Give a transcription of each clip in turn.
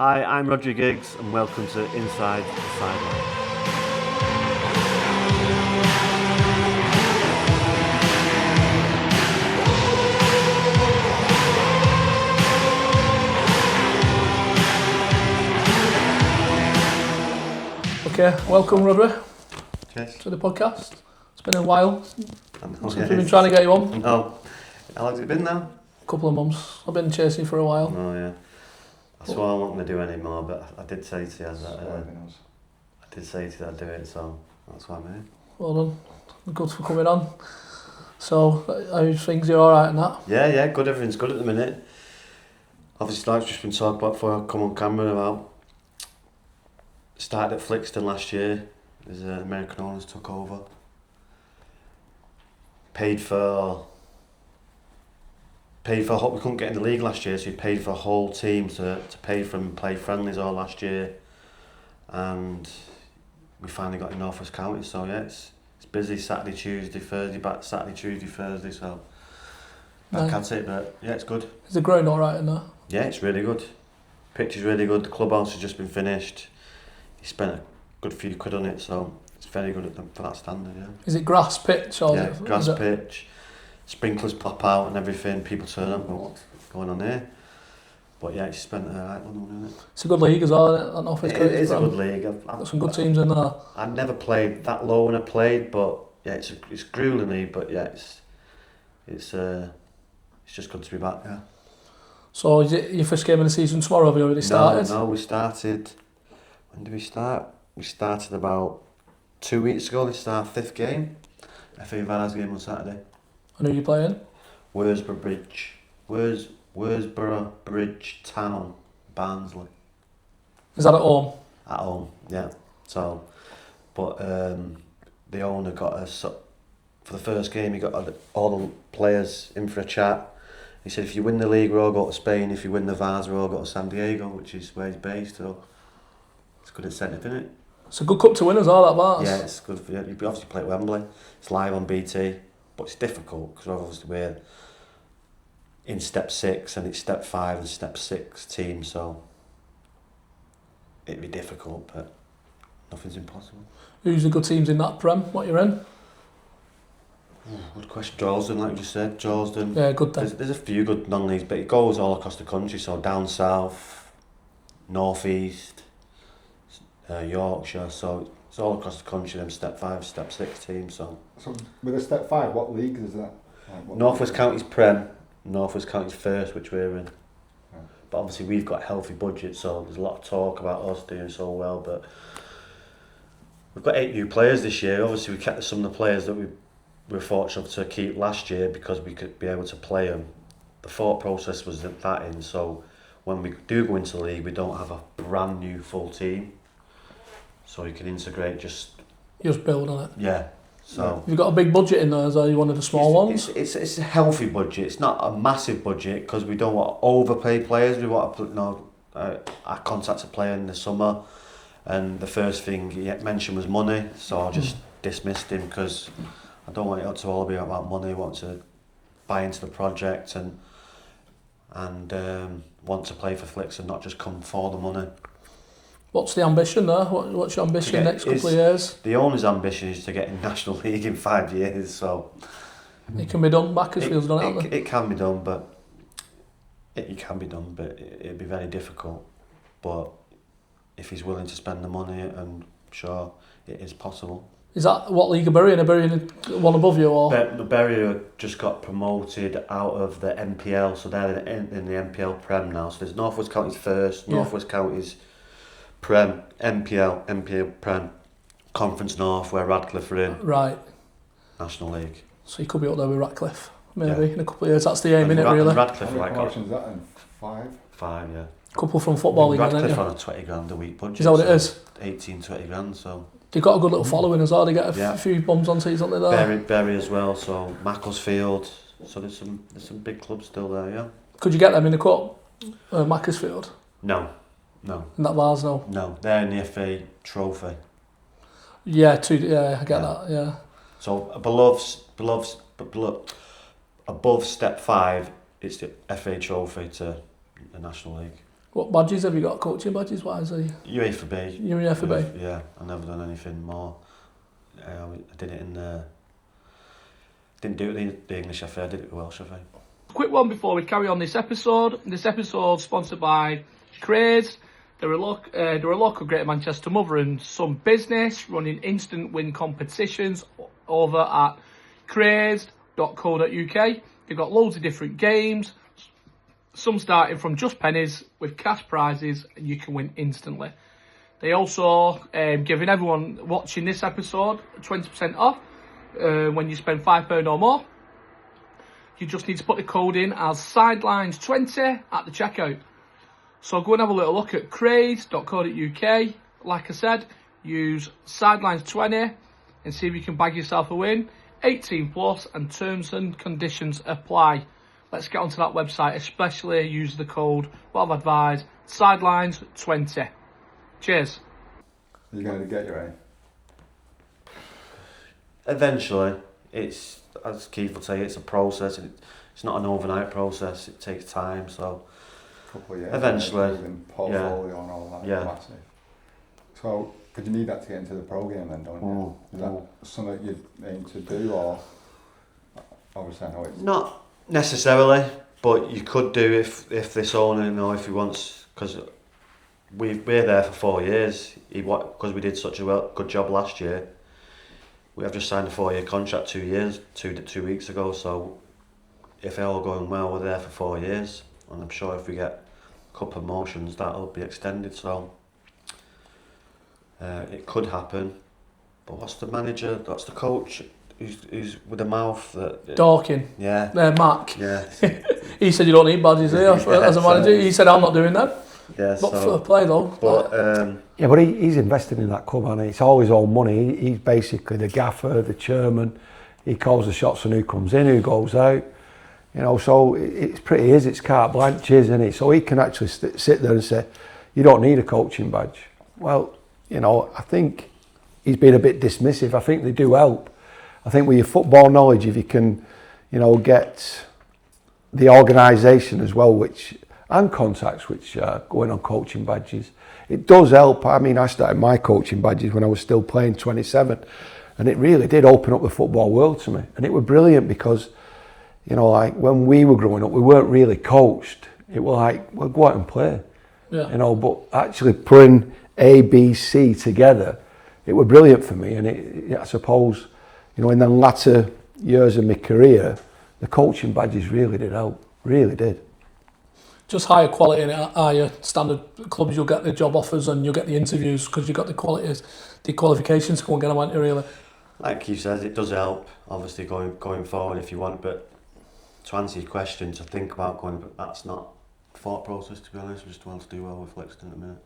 Hi, I'm Rhodri Giggs and welcome to Inside the Sidelines. Okay, welcome Rhodri Cheers. to the podcast. It's been a while since Yeah, we've been trying to get you on. No. How long's it been now? A couple of months. I've been chasing you for a while. Oh yeah. That's what I wasn't going to do anymore, but I did say to you that I'd do it, so that's why I'm here. Well done. Good for coming on. So, how's things? You're alright in that? Yeah, good. Everything's good at the minute. Obviously, like just been talking about before I come on camera about started at Flixton last year as American owners took over. Paid for we couldn't get in the league last year, so we paid for a whole team to pay for and play friendlies all last year, and we finally got in North West County. So yeah, it's busy Saturday, Tuesday, Thursday, back Saturday, Tuesday, Thursday. So I can't say it, but yeah, it's good. Is the ground alright in there? Yeah, it's really good. Pitch is really good. The clubhouse has just been finished. He spent a good few quid on it, so it's very good for that standard. Yeah. Is it grass pitch or? Yeah, grass pitch. Sprinklers pop out and everything, people turn up and what's going on here. But yeah, it's spent a right lot of money on it. It's a good league as well, isn't it? North West It is a good league. I've got some good teams in there. I've never played that low when I played, but yeah, it's grueling league, but yeah, it's just good to be back, yeah. So is it your first game of the season tomorrow? Have you already started? No, we started, when did we start? We started about 2 weeks ago. This is our 5th game. FA Valley's game on Saturday. And who are you playing? Worsborough Bridge Town, Barnsley. Is that at home? At home, yeah. So, but the owner got us for the first game. He got all the players in for a chat. He said, if you win the league, we all go to Spain. If you win the Vars, we all go to San Diego, which is where he's based. So it's a good incentive, isn't it? It's a good cup to win as well, that Vars. Yeah, it's good for you. You obviously play at Wembley. It's live on BT, but it's difficult because obviously we're in step 6 and it's step 5 and step 6 team, so it'd be difficult, but nothing's impossible. Who's the good teams in that Prem? What you're in? Good question. Jordan, like you just said, Jordan. Yeah, good then. There's a few good non-leagues, but it goes all across the country, so down south, north east, Yorkshire, so it's all across the country, them step 5, step 6 teams. So with a step 5, what league is that? Like, North West County's Prem, North West County's first, which we're in. Right. But obviously we've got a healthy budget, so there's a lot of talk about us doing so well, but we've got 8 new players this year. Obviously we kept some of the players that we were fortunate to keep last year because we could be able to play them. The thought process was that in, so when we do go into the league, we don't have a brand new full team, so you can integrate just build on it. Yeah. So you've got a big budget in there, as you one of the small ones. It's a healthy budget. It's not a massive budget because we don't want to overpay players. We want to I contacted a player in the summer, and the first thing he mentioned was money. So I just dismissed him because I don't want it to all be about money. I want to buy into the project and want to play for Flicks and not just come for the money. What's the ambition there? What's your ambition next couple of years? The owner's ambition is to get in National League in 5 years, so it can be done. Macclesfield's done it, hasn't it can be done, but it'd be very difficult. But if he's willing to spend the money, I'm sure it is possible. Is that what league are Bury in? Are Bury in one above you, or? Bury just got promoted out of the NPL, so they're in the NPL Prem now. So there's North West County's first, North West County's Prem, NPL Prem, Conference North, where Radcliffe are in. Right. National League. So you could be up there with Radcliffe, maybe, in a couple of years. That's the aim, isn't it, really? Radcliffe, how many promotions is that in? 5? 5, yeah. Couple from Football League, Radcliffe on a 20 grand a week budget. Is that what it is? 18, 20 grand, so... They've got a good little following as well. They get a few bums on seats, don't they, there? Bury as well, so Macclesfield. So there's some big clubs still there, yeah. Could you get them in the cup? Macclesfield? No. In that Vars, no? No, they're in the FA Trophy. Yeah, I get that, yeah. So above step 5, it's the FA Trophy to the National League. What badges have you got? Coaching badges wise? UEFA B. You're in UEFA B? Yeah, I've never done anything more. I did it in didn't do it in the English FA, I did it the Welsh FA. Quick one before we carry on this episode. This episode sponsored by Craze. They're a local Greater Manchester mother and son business running instant win competitions over at crazed.co.uk. They've got loads of different games, some starting from just pennies with cash prizes and you can win instantly. They also giving everyone watching this episode 20% off when you spend £5 or more. You just need to put the code in as Sidelines20 at the checkout. So go and have a little look at craze.co.uk. Like I said, use Sidelines20 and see if you can bag yourself a win. 18 plus and terms and conditions apply. Let's get onto that website, especially use the code, what I've advised, Sidelines20. Cheers. Are you going to get your aim? Eventually, it's, as Keith would say, it's a process. It's not an overnight process. It takes time. So Couple of years. eventually, Portfolio and all that. Yeah. Massive. So, could you need that to get into the pro game then, don't you? Is that something you'd aim to do, or obviously I know it's not necessarily, but you could do if this owner, if he wants, because we're there for 4 years. Because we did such a good job last year. We have just signed a 4-year contract 2 years, two weeks ago. So if they're all going well, we're there for 4 years, and I'm sure if we get a couple of promotions, that'll be extended. So it could happen. But what's the manager? What's the coach? Who's with the mouth? Dorking. Yeah. Mac. Yeah. He said you don't need badges here as a manager. He said I'm not doing that. Yeah. But for play though. But yeah, but he's invested in that club, and it's all his own money. He's basically the gaffer, the chairman. He calls the shots on who comes in, who goes out. So it's pretty easy. It's carte blanche, isn't it? So he can actually sit there and say, "You don't need a coaching badge." Well, I think he's been a bit dismissive. I think they do help. I think with your football knowledge, if you can, get the organisation as well, and contacts which going on coaching badges, it does help. I mean, I started my coaching badges when I was still playing 27, and it really did open up the football world to me. And it was brilliant because, like when we were growing up, we weren't really coached. It was like, well, go out and play. Yeah. But actually putting A, B, C together, it was brilliant for me. And I suppose, in the latter years of my career, the coaching badges really did help. Really did. Just higher quality in higher standard clubs, you'll get the job offers and you'll get the interviews because you've got the qualifications to go and get them, aren't you, really? Like you said, it does help, obviously, going forward if you want, but to answer your question, to think about going, but that's not thought process, to be honest. We just want to do well with Flexton at the minute.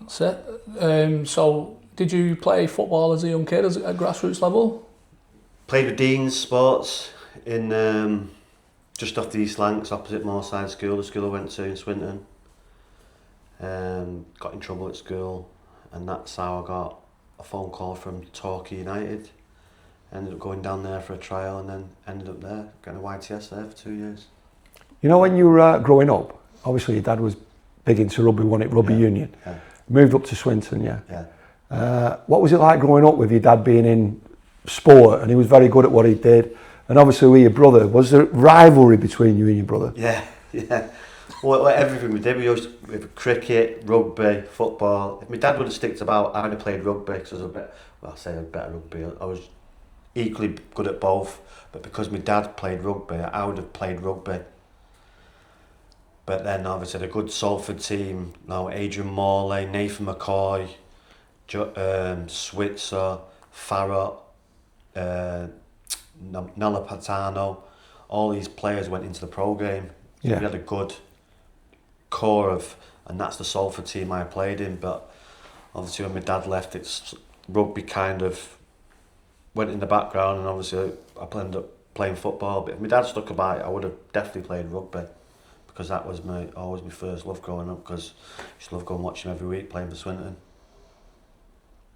That's it. So, did you play football as a young kid at grassroots level? Played with Dean's Sports in just off the East Lancs, opposite Moorside School, the school I went to in Swinton. Got in trouble at school, and that's how I got a phone call from Torquay United. Ended up going down there for a trial, and then ended up there, getting a YTS there for 2 years. When you were growing up, obviously your dad was big into rugby, wasn't it? Rugby union. Yeah. Moved up to Swinton, yeah. Yeah. What was it like growing up with your dad being in sport, and he was very good at what he did? And obviously with your brother, was there rivalry between you and your brother? Yeah. Well, everything we did, we used with cricket, rugby, football. If my dad would have sticked about, I would have played rugby because I was a better rugby. I was equally good at both, but because my dad played rugby, I would have played rugby. But then obviously a good Salford team, Adrian Morley, Nathan McCoy, Switzer, Farrott, Nella Patano, all these players went into the pro game. So we had a good core and that's the Salford team I played in. But obviously when my dad left, rugby kind of went in the background, and obviously I ended up playing football. But if my dad stuck about it, I would have definitely played rugby, because that was always my first love growing up, because I used to love going and watching every week playing for Swinton.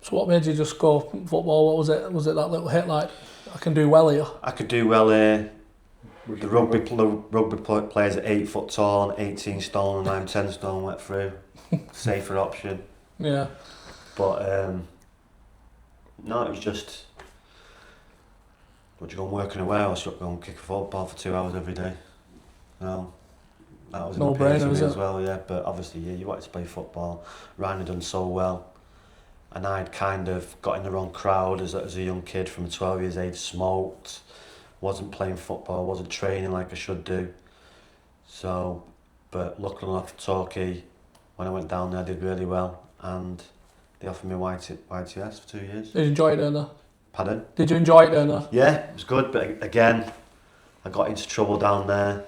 So what made you just go football? What was it? Was it that little hit like, I can do well here? I could do well here. Was The you rugby players at 8 foot tall and 18 stone and I'm 10 stone went through. Safer option. Yeah. But no, it was just, would you go and work in a warehouse? You go and kick a football for 2 hours every day. No, that was an No appeal to brainer, me was as it? well. Yeah, but obviously, you wanted to play football. Ryan had done so well, and I'd kind of got in the wrong crowd as a young kid from 12 years age. Smoked, wasn't playing football, wasn't training like I should do. So, but luckily enough, Torquay, when I went down there, I did really well, and they offered me YTS for 2 years. Did you enjoy it down there? Pardon? Did you enjoy it down there? Yeah, it was good, but again, I got into trouble down there,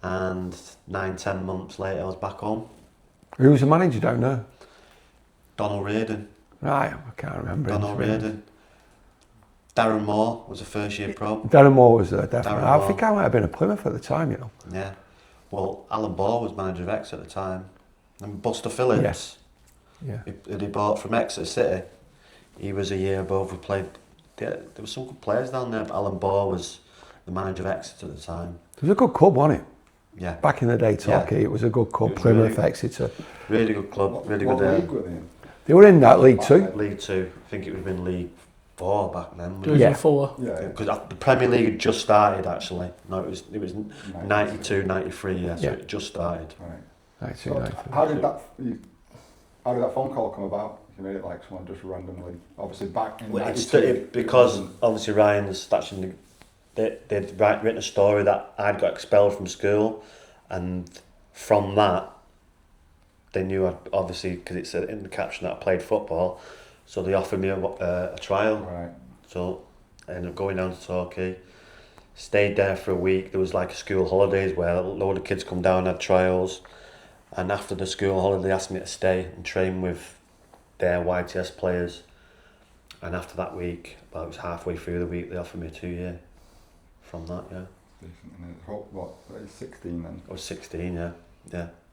and 9-10 months later, I was back home. Who was the manager down there? Donald Reardon. Right, I can't remember. Donald Reardon. Darren Moore was a first year pro. Darren Moore was there, definitely. Darren I Moore. think I might have been at Plymouth at the time, you know. Yeah. Well, Alan Ball was manager of Exeter at the time. And Buster Phillips, Yeah. who they bought from Exeter City, he was a year above. We played. There were some good players down there, but Alan Ball was the manager of Exeter at the time. It was a good club, wasn't it? Yeah. Back in the day, Torquay, it was a good club. It was Plymouth, really- Exeter. Really good club, really what good. league were they in? They were in that League Two. League 2. I think it would have been League 4 back then. Division Yeah. 4. Yeah. Because the Premier League had just started actually. No, it was 92, 93, yeah, so Yeah. it just started. Right. 92, So 93. how did that phone call come about? You made it like someone just randomly, obviously back in Well, 92. because obviously Ryan's actually they'd written a story that I'd got expelled from school, and from that they knew I'd obviously, because it said in the caption that I played football, so they offered me a trial. Right. So I ended up going down to Torquay, stayed there for a week. There was like a school holidays where a load of kids come down and had trials, and after the school holiday they asked me to stay and train with their YTS players, and after that week, about it was halfway through the week, they offered me a 2 year from that. Yeah, Decent. And what, 16 then? I was 16. Yeah.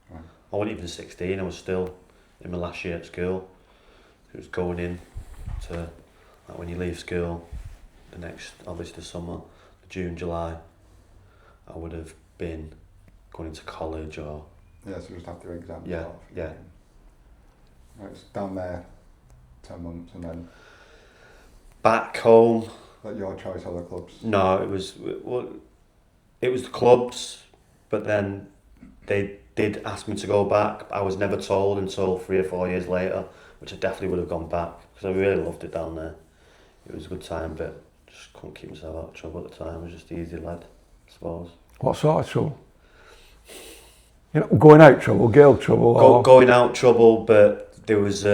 Right. I wasn't even 16. I was still in my last year at school. It was going in to, like, when you leave school, the next, obviously the summer, June, July, I would have been going into college or. Yeah, so just after exams. Yeah, off. yeah. Right, it's down there 10 months and then Back home, that your choice other clubs. no, it was the clubs, but then they did ask me to go back. I was never told until 3 or 4 years later, which I definitely would have gone back because I really loved it down there. It was a good time, but just couldn't keep myself out of trouble at the time. I was just an easy lad, I suppose. What sort of trouble? You know, going out trouble, girl trouble, or Going out trouble, but there was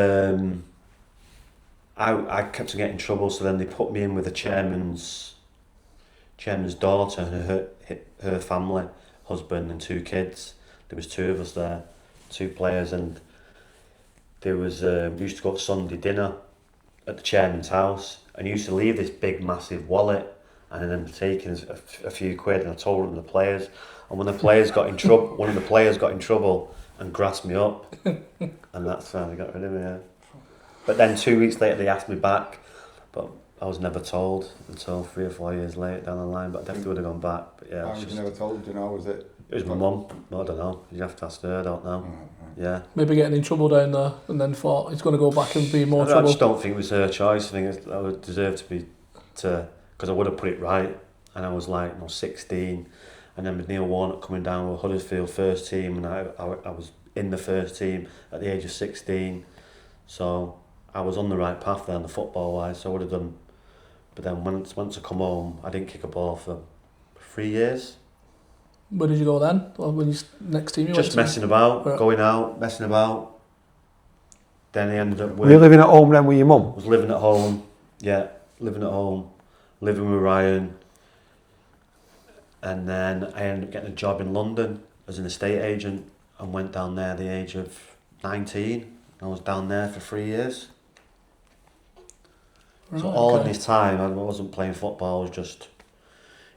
I kept on getting in trouble, so then they put me in with the chairman's daughter and her family, husband and 2 kids. There was 2 of us there, 2 players, and there was we used to go to Sunday dinner at the chairman's house, and he used to leave this big massive wallet and then taking a few quid, and I told them the players, and when the players got in trouble, one of the players got in trouble and grassed me up, and that's how they got rid of me. Yeah. But then 2 weeks later they asked me back, but I was never told until 3 or 4 years later down the line. But I definitely would have gone back. But yeah, How it's was just, you never told, do you know, was it? it was my mum. I don't know. You have to ask her. I don't know. Right. Yeah. Maybe getting in trouble down there and then thought he's going to go back and be in more I trouble. just don't think it was her choice. I think I would deserve because I would have put it right. And I was like, 16, and then with Neil Warnock coming down with Huddersfield first team, and I was in the first team at the age of 16, so I was on the right path there, on the football wise. So I would have done. But then once I come home, I didn't kick a ball for 3 years. Where did you go then? Or when you next team you Just went messing about, Right. going out, messing about. Then I ended up were you living at home then with your mum? was living at home. Yeah, living at home, living with Ryan. And then I ended up getting a job in London as an estate agent and went down there at the age of 19. I was down there for 3 years. to? So Right, all in okay. this time, I wasn't playing football. It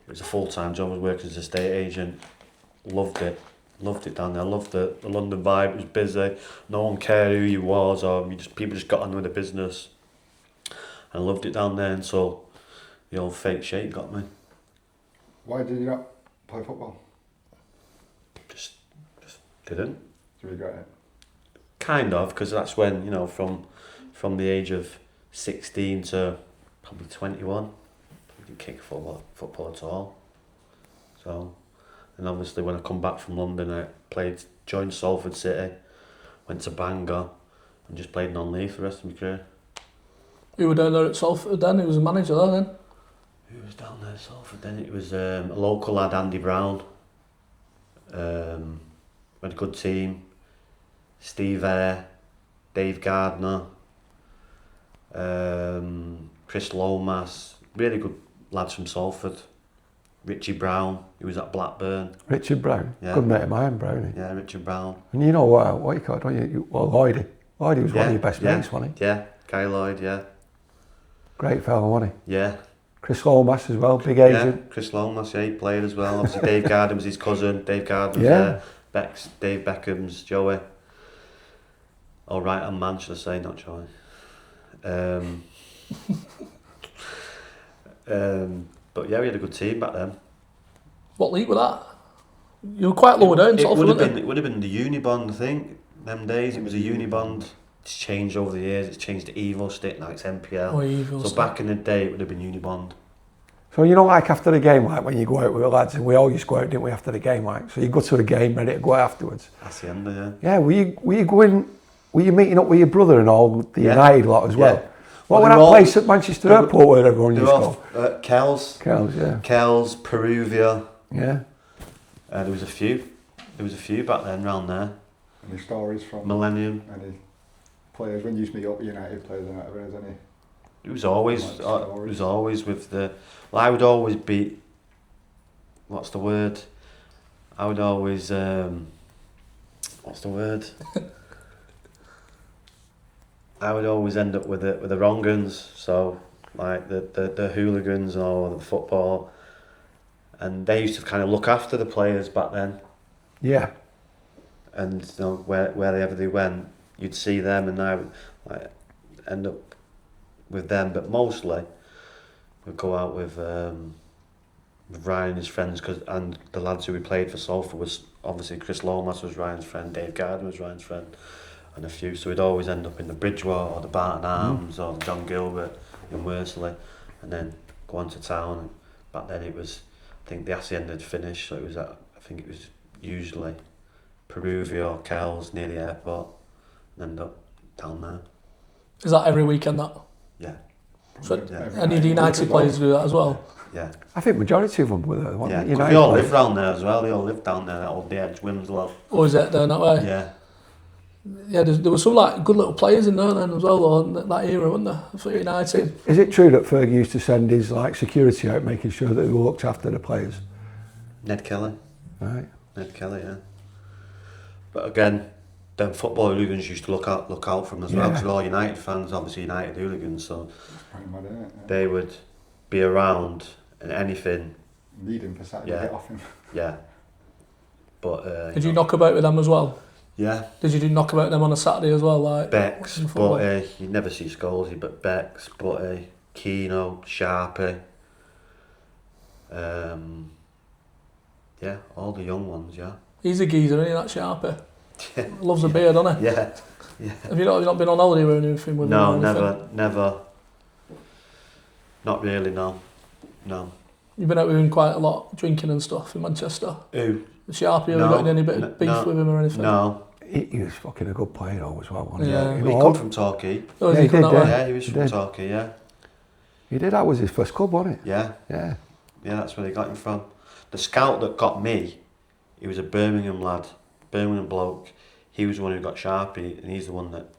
was a full-time job. I was working as an estate agent. Loved it down there. I loved the London vibe. It was busy. No one cared who you was, or people just got on with the business. And I loved it down there until the old fake shake got me. Why did you not play football? Just didn't. Do you regret it? Kind of, because that's when, you know, from the age of 16 to probably 21, I didn't kick football at all. So, and obviously when I come back from London, I joined Salford City, went to Bangor, and just played non-league for the rest of my career. Who were down there at Salford then? Who was a manager there then? Who was down there at Salford then? It was a local lad, Andy Brown. We had a good team. Steve Eyre, Dave Gardner, Chris Lomas, really good lads from Salford. Richie Brown, who was at Blackburn. Richard Brown, Yeah. good mate of mine, Brownie. Yeah, Richard Brown. And you know what you call, don't you? Well, Lloydie. Lloydie was one of your best mates, wasn't he? Yeah, Guy Lloyd, yeah. Great fella, wasn't he? Yeah. Chris Lomas as well, big agent. Yeah, Chris Lomas, yeah, he played as well. Obviously Dave Gardner was his cousin. Dave Gardner was Yeah. there. Dave Beckham's Joey. All right, and man, should I say, not Joey. But yeah, we had a good team back then. What league was that? You were quite lower down, It Salford, would have weren't been. you? It would have been the Unibond, I think. Them days, it was a Unibond. It's changed over the years. It's changed to Evo Stick, now it's MPL. Oh, Evo so Stick. back in the day, it would have been Unibond. So you know, like after the game, like when you go out with the lads, and we all used to go out, didn't we, after the game, like, so you go to the game ready to go afterwards. That's the end of it. Yeah, were you going, were you meeting up with your brother and all the United lot as well? Yeah. What Well, was they that were all- place at Manchester Airport where everyone They used were to off go? Kells, Kells, yeah. Kells, Peruvia. Yeah. There was a few. There was a few back then, round there. Any stories from Millennium. any players when you used to meet up with United players and whatever? Is any? It was always. Like It stories. was always with the. Well, I would always be. What's the word? I would always. What's the word? I would always end up with the wrong uns. So like the hooligans or the football, and they used to kind of look after the players back then. Yeah. And you know, wherever they went, you'd see them, and I would like end up with them. But mostly, we'd go out with Ryan and his friends, and the lads who we played for Salford was obviously Chris Lomas was Ryan's friend, Dave Gardner was Ryan's friend, and a few. So we'd always end up in the Bridgewater or the Barton Arms or the John Gilbert in Worsley, and then go on to town. And back then it was, I think the Hacienda had finished, so it was I think it was usually Peruvia or Kells near the airport, and end up down there. Is that every weekend, that? Yeah. So Yeah. any of the United players do that as well? Yeah. I think majority of them were there, Yeah, weren't they? 'cause United they all players. live round there as well. They all live down there at Old the Edge, Winslow. Or is it down that way? Yeah. Yeah, there were some like good little players in there then as well, though, in that era, wasn't there, for United? Is it true that Fergie used to send his like security out, making sure that they looked after the players? Ned Kelly. Right. Ned Kelly, yeah. But again, them football hooligans used to look out for them as well, because we're all United fans, obviously United hooligans, so Pretty mad, isn't it? Yeah. they would be around and anything, Need him for Saturday, Yeah. get off him. yeah. But Did you knock about with them as well? Yeah, Did you do knock about them on a Saturday as well? Like Becks, watching football? Butty, you never see Scholesy, but Becks, Butty, Keno, Sharpie. Yeah, all the young ones, yeah. He's a geezer, isn't he, that Sharpie? Loves a beard, doesn't he? Yeah, Have you not been on holiday or anything with him? no, or anything? never. Not really, no. You've been out with him quite a lot, drinking and stuff in Manchester. Who? Sharpie, have you No, got any bit of beef no, with him or anything? No. He was fucking a good player though as well, wasn't Yeah. he? He You come know, from Torquay. Oh, is Yeah, he he come did, that way? Yeah, he was He from did. Torquay, yeah. he did, that was his first club, wasn't it? Yeah, Yeah. that's where they got him from. The scout that got me, he was a Birmingham lad, Birmingham bloke. He was the one who got Sharpie, and he's the one that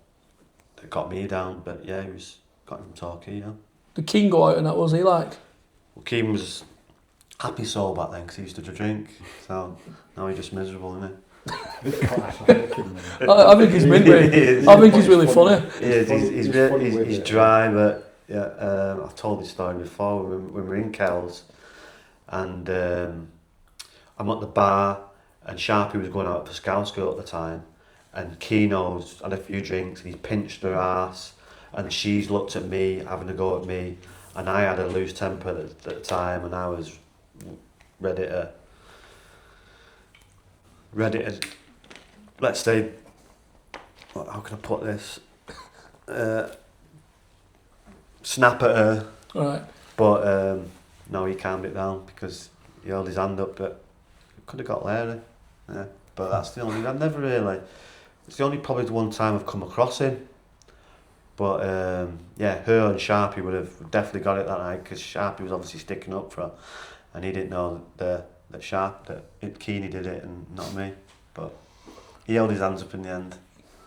got me down. But yeah, got him from Torquay, yeah. Did Keane go out and that, was he like? Well, Keane was happy soul back then because he used to drink. So now he's just miserable, isn't he? I think he's been really, I think he's really funny. He is, He's funny with he's it. dry, but yeah, I've told this story before when we were in Kells, and I'm at the bar, and Sharpie was going out for Scout School at the time, and Keno's had a few drinks, and he's pinched her ass, and she's looked at me, having a go at me, and I had a loose temper at the time, and I was ready to, let's say, how can I put this? Snap at her. Right. But no, he calmed it down because he held his hand up, but could have got Larry. Yeah, but that's the only. I've never really. It's the only probably the one time I've come across him. But yeah, her and Sharpie would have definitely got it that night because Sharpie was obviously sticking up for her, and he didn't know that Keeney did it and not me. But he held his hands up in the end.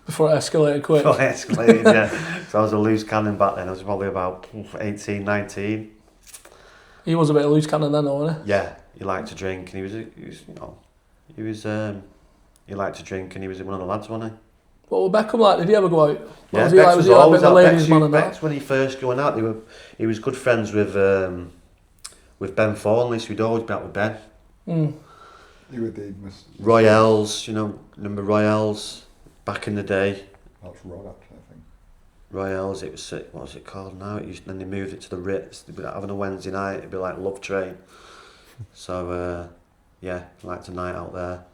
Before it escalated quick. Before it escalated, yeah. So I was a loose cannon back then. I was probably about 18, 19. He was a bit of a loose cannon then, though, wasn't he? Yeah, he liked to drink, and he liked to drink, and he was one of the lads, wasn't he? What was Beckham like? Did he ever go out? Yeah, was he like? Was he like a bit of a ladies' man and that? Bex, when he first going out, he was good friends with Ben Thornley, so he'd always be out with Ben. You would the Royals, remember Royals back in the day? That's Rod, actually, I think. Royals, it was, what was it called now? Then they moved it to the Ritz. They'd be having a Wednesday night, it'd be like Love Train. So, yeah, liked a night out there.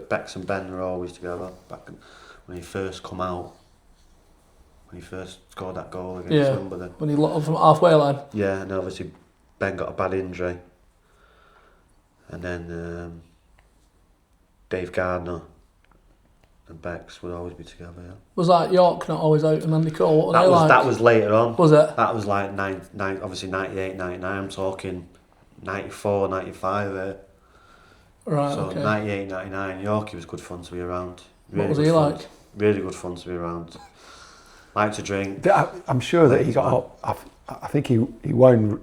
Bex and Ben were always together back when he first come out. When he first scored that goal against Wimbledon. When he locked up from halfway line. Yeah, and obviously Ben got a bad injury. And then Dave Gardner and Bex would always be together, yeah. Was that York not always out and Andy Cole? What were they like? That was later on. Was it? That was like obviously 98, 99. I'm talking 94, 95 there. Right, so okay. 98, 99, Yorkie was good fun to be around. What was he like? Really good fun to be around. Liked to drink. I'm sure that he got up. I think he wound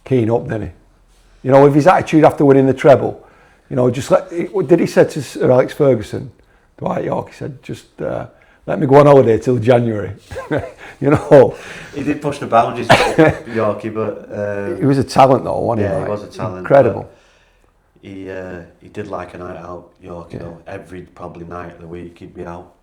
Keane up, didn't he? With his attitude after winning the treble, just did he say to Sir Alex Ferguson, Dwight York, he said, just let me go on holiday till January. He did push the boundaries, Yorkie, but... he was a talent though, wasn't he? Yeah, he was a talent. Incredible. He did like a night out, Yorkie, every probably night of the week he'd be out.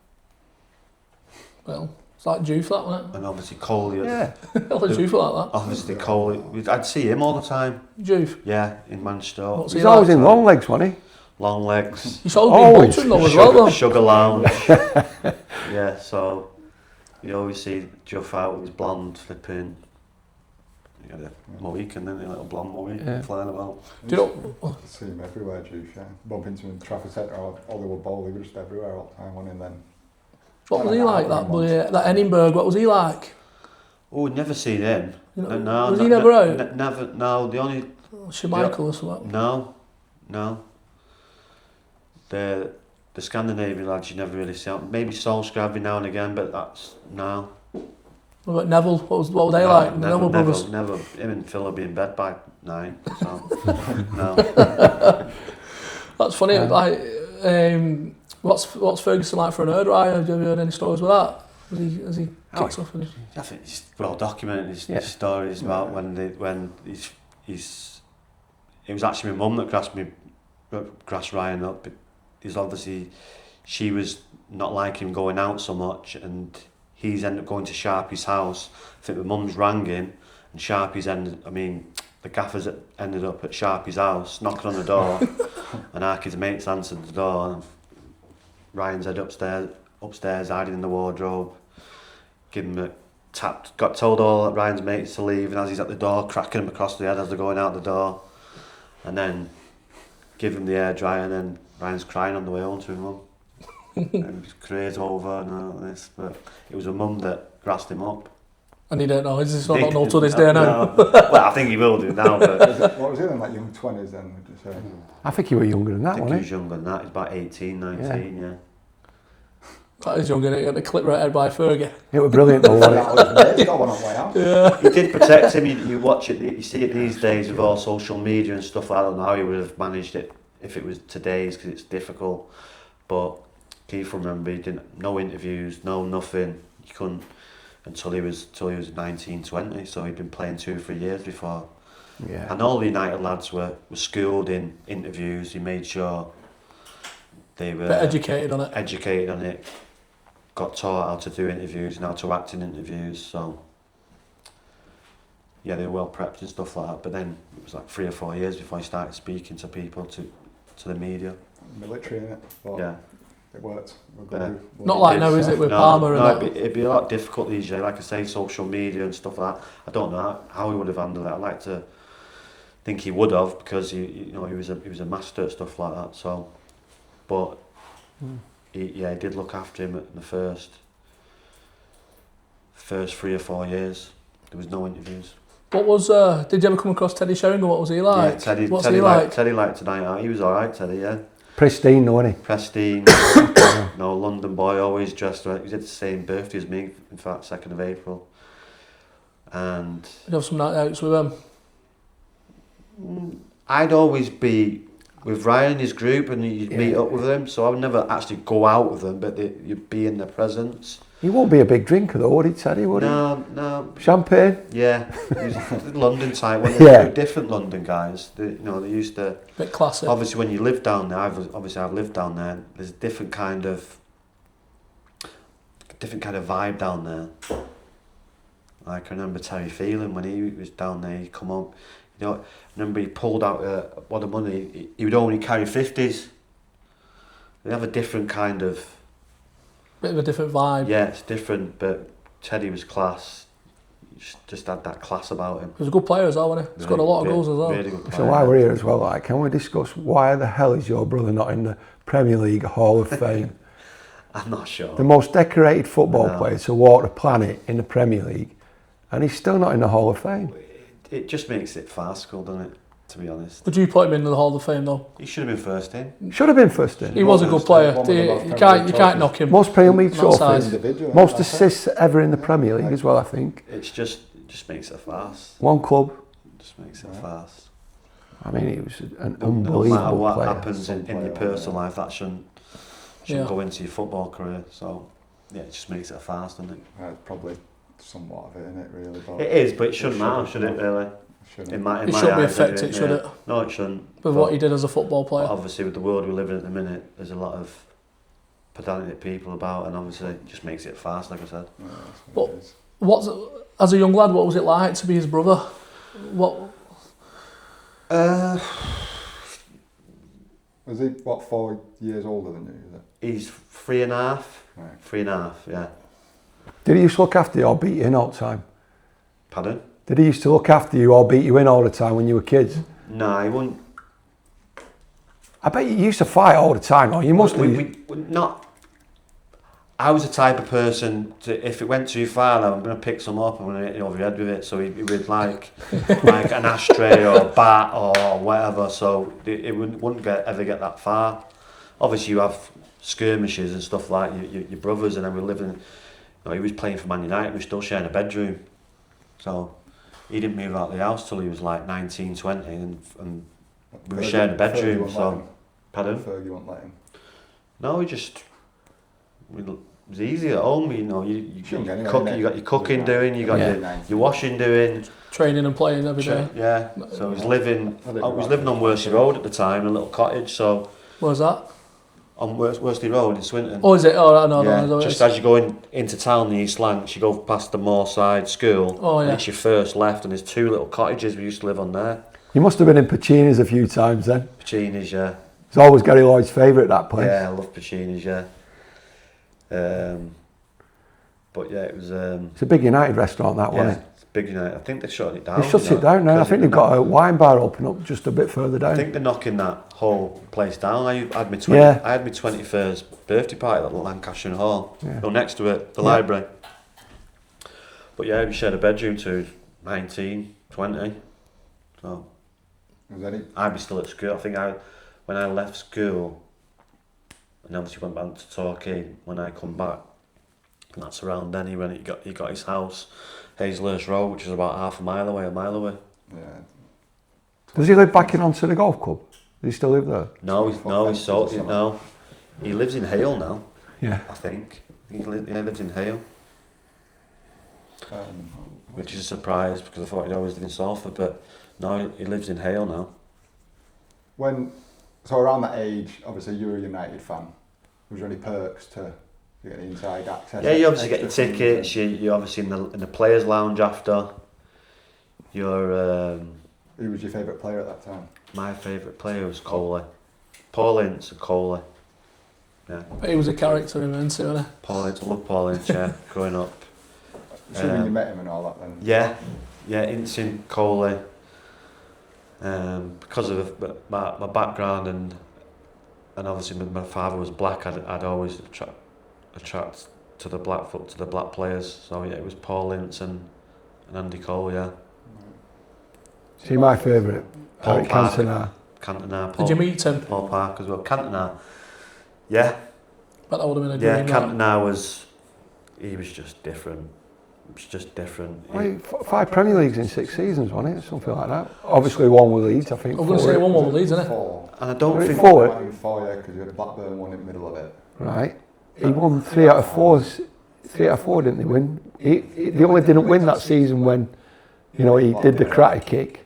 Well, it's like Juve, that, wasn't it? And obviously Coley. Yeah, Juve like that. Obviously Coley, I'd see him all the time. Juve? Yeah, in Manchester. He's always in long legs, wasn't he? Long legs. He's always been butchering though as well, though. Sugar Lounge. Yeah, so you always see Juff out with his blonde flipping. He had a Mohican, didn't he? A little blonde Mohican flying about. Do you know? See him everywhere, Juice, yeah. Bump into him in Trafford Centre or Hollywood Bowl, he was just everywhere all the time, wasn't he? Then. What was he like, that Edinburgh? What was he like? Oh, never seen him. No, was he never out? Never, no, the only... Michael or something? No. The Scandinavian lads you never really see out. Maybe Solskjaer every now and again, but that's... No. What about Neville? What were they like? Neville brothers? Never. Him and Phil will be in bed by 9, so... No. That's funny, what's Ferguson like for an herd rider? Have you ever heard any stories with that? Has he kicked off? I think it's well documented. His stories about when he's. It was actually my mum that grassed Ryan up. Because obviously, she was not liking him going out so much, and he's ended up going to Sharpie's house. I think my mum's rang him, and the gaffers ended up at Sharpie's house, knocking on the door, and Arky's mates answered the door, and Ryan's head upstairs, hiding in the wardrobe, got told all Ryan's mates to leave, and as he's at the door, cracking him across the head as they're going out the door, and then give him the air dryer, and then Ryan's crying on the way home to his mum. And his career's over and all this, but it was a mum that grassed him up. And he don't know, is this not know to this day now? No. Well, I think he will do now, but... What was he then, like young 20s then, would you say? I think he was younger than that, I think wasn't he was younger than that, he's about 18, 19, yeah. That is young, innit? He got the clip right head by Fergie. It was brilliant though, wasn't it? Yeah. He did protect him, you watch it, you see it these days with all social media and stuff. I don't know how he would have managed it if it was today's, because it's difficult, but Keith remember, he didn't, no interviews, no nothing, you couldn't, until he was 19, 20, so he'd been playing 2-3 years before. Yeah. And all the United lads were schooled in interviews. He made sure they were educated on it, got taught how to do interviews and how to act in interviews, so yeah, they were well prepped and stuff like that. But then it was like 3 or 4 years before I started speaking to people, to the media. Military, innit? But Yeah. it worked. Not like now, is it, with Palmer and that? It'd be a lot difficult these days. Like I say, social media and stuff like that. I don't know how he would have handled it. I'd like to think he would have, because he was a master at stuff like that. So, but he did look after him in the first 3 or 4 years. There was no interviews. What was? Did you ever come across Teddy Sheringham? What was he like? Yeah, Teddy. What's Teddy he like? Teddy liked tonight out. He was all right, Teddy. Yeah. Pristine, though, wasn't he? Pristine. No, London boy, always dressed right. He had the same birthday as me. In fact, 2nd of April. And Did you have some night outs with him? I'd always be with Ryan and his group, and you'd meet up with them. So I would never actually go out with them, but you'd be in their presence. He won't be a big drinker, though, would he, Teddy? Would he? No. Champagne? Yeah, he was London type. When they were different London guys, they used to. Bit classic. Obviously, when you live down there, I've lived down there. There's a different kind of vibe down there. Like I remember Terry Phelan when he was down there. He'd come up. I remember he pulled out a lot of money. He would only carry 50s. They have a different kind of. Bit of a different vibe. Yeah, it's different, but Teddy was class. He just had that class about him. He was a good player as well, wasn't he? He's got a lot of goals as well. Really good player. So while we're here as well, like, can we discuss why the hell is your brother not in the Premier League Hall of Fame? I'm not sure. The most decorated football player to walk the planet in the Premier League, and he's still not in the Hall of Fame. It just makes it farcical, doesn't it? To be honest. Would you put him in the Hall of Fame though? He should have been first in. Should have been first in. He was a good player. You can't knock him. Most Premier League That size. trophies, most assists ever in the Premier League as well, I think. It just makes it a farce. One club. Just makes it a farce. I mean, he was an No unbelievable matter what player. happens in your personal life, that shouldn't go into your football career. So, yeah, it just makes it a farce, doesn't it? It's probably somewhat of it, isn't it, really? But it is, but it shouldn't matter, should it, really? Shouldn't. In It my shouldn't be eyes, affected, should it? No, it shouldn't. With what he did as a football player. But obviously, with the world we live in at the minute, there's a lot of pedantic people about, and obviously, it just makes it a farce, like I said. Yeah, But as a young lad, what was it like to be his brother? What? Was he, 4 years older than you? Is it? He's 3.5. Right. 3.5, yeah. Did he used to look after you or beat you in all the time? Pardon? Did he used to look after you or beat you in all the time when you were kids? No, he wouldn't. I bet you used to fight all the time, or you must have. We not. I was the type of person to, if it went too far, I'm going to pick some up and I'm going to hit you over the head with it. So he would like an ashtray or a bat or whatever. So it wouldn't ever get that far. Obviously, you have skirmishes and stuff like your brothers, and then we were living. He was playing for Man United. We were still sharing a bedroom, so he didn't move out of the house till he was like 19, 20, and we were sharing a bedroom. So, pardon? Fergie won't let him. No, it was easy at home. You got your cooking doing, you got your washing doing, Training and playing every day. Yeah. So I was living on Worsey Road at the time, in a little cottage. So Where's that? on Worsey Road in Swinton. Oh, is it? Oh, no, Yeah, no. just as you go into town, the East Lancs, you go past the Moorside School. Oh, yeah. And it's your first left, and there's 2 little cottages we used to live on there. You must have been in Pacini's a few times then. Pacini's, yeah. It's always Gary Lloyd's favourite, that place. Yeah, I love Pacini's, yeah. But yeah, it was. It's a big United restaurant, that, wasn't it? It's big United. I think they're shutting it down. They shut it down now. I think they've got a wine bar open up just a bit further down. I think they're knocking that whole place down. I had my 21st birthday party at the Lancashire Hall. Yeah. No, next to it, the library. But yeah, we shared a bedroom to 19, 20. So I'd be still at school. I think when I left school, and obviously went back to Torquay, when I come back, and that's around then he got his house, Hazelhurst Road, which is about a mile away. Yeah. Does he live back in onto the golf club? Does he still live there? No, he's sold it now. He lives in Hale now. Yeah. I think he lives in Hale. Which is a surprise because I thought he'd always lived in Salford, but no, he lives in Hale now. So around that age, obviously you're a United fan. Was there any perks to get inside access? Yeah, you obviously get your tickets. You obviously in the players' lounge after. Your Who was your favourite player at that time? my favourite player was Coley. Paul Ince and Coley. Yeah. But he was a character in Man City, wasn't he? Paul Ince, I love Paul Ince, yeah, growing up. So when you met him and all that then? Yeah, Ince and Coley. Because of my background and obviously my father was black, I'd always attract to the black players. So yeah, it was Paul Ince and Andy Cole, yeah. See, my favourite, Paul Eric Parker. Cantona. Paul, Did you meet him? Paul Parker as well. Cantona, yeah. But that would have been a dream. Yeah, Cantona was just different. It was just different. Wait, 5 Premier Leagues in 6 seasons, wasn't it? Something like that. Obviously, one with Leeds, I think. I'm going to say one with Leeds, isn't it? 4. And I don't Was it think... 4? Might be 4, yeah, because you had Blackburn one in the middle of it. Right. He won 3 out of 4. 3 out of 4, didn't he win? They only didn't win that season when, he did the karate kick.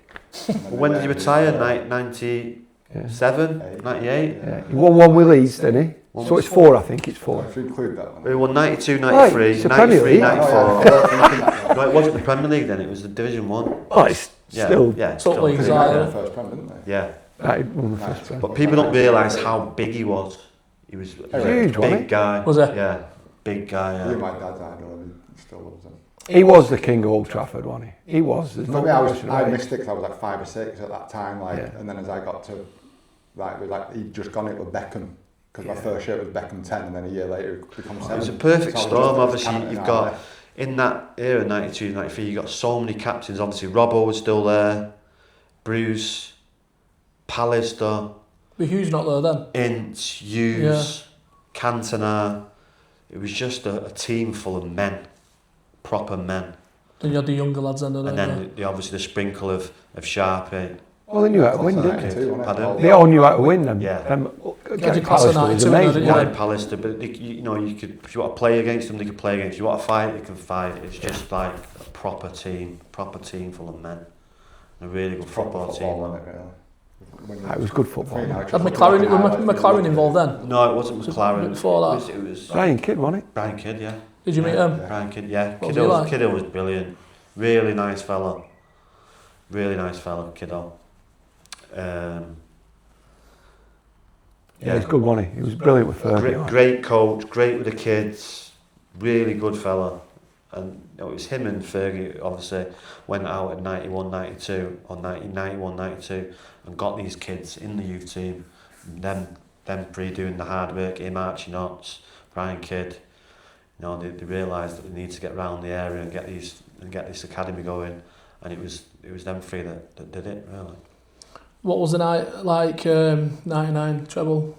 When did he retire? 97? 98? Yeah. He won one with Leeds, didn't he? So it's 4, I think. It's 4. If you include that one. We won 92, Right, 93, it's the Premier 93, League. 94. No, it wasn't the Premier League then, it was the Division 1. Oh, it's Yeah, still. yeah, it's Top still leagues, Premier aye. League, The yeah. first Prem, didn't they? Yeah, He won the first one. but people don't realise how big he was. He was a Huge, wasn't he? big guy. Was he? Yeah, big guy. You're my dad's idol, he still loves him. He was the king of Old Trafford, wasn't he? He was. There's For no me, I question about it. missed it because I was like 5 or 6 at that time, Yeah. and then as I got to, he'd just gone it with Beckham, because my first shirt was Beckham 10, and then a year later it became 7. It was a perfect So I was storm. just Obviously, Cantona you've now, got in that era, 92, 93, you got so many captains. Obviously, Robbo was still there, Bruce, Pallister, But Hughes not there then. Ince, Hughes, Cantona. It was just a team full of men, proper men. Then you had the younger lads under And there. then obviously the sprinkle of Sharpie. Well, they knew how to win, didn't they? 92, wasn't it? Pardon? They all knew how to win them. Yeah. Gary class of Pallister was 92, amazing. Yeah. Like Pallister, but you could, if you want to play against them, they could play against you. Want to fight, they can fight. It's just like a proper team full of men. A really good football team. wasn't it, really? It was good football. Had McLaren involved then? No, it wasn't McLaren. Before that? It was Brian Kidd, wasn't it? Brian Kidd, yeah. Did you meet him? Brian Kidd, yeah. What was he like? Kiddo was brilliant. Really nice fella. Really nice fella, Kiddo. Yeah, he's good, wasn't he? He was brilliant with Fergie. Great coach, great with the kids, really good fella. And it was him and Fergie obviously went out in 91, 92 or 91, 92 and got these kids in the youth team. Them three doing the hard work, him, Archie Knotts, Brian Kidd. They realised that they need to get round the area and get this academy going, and it was them three that did it really. What was the night like? 99 treble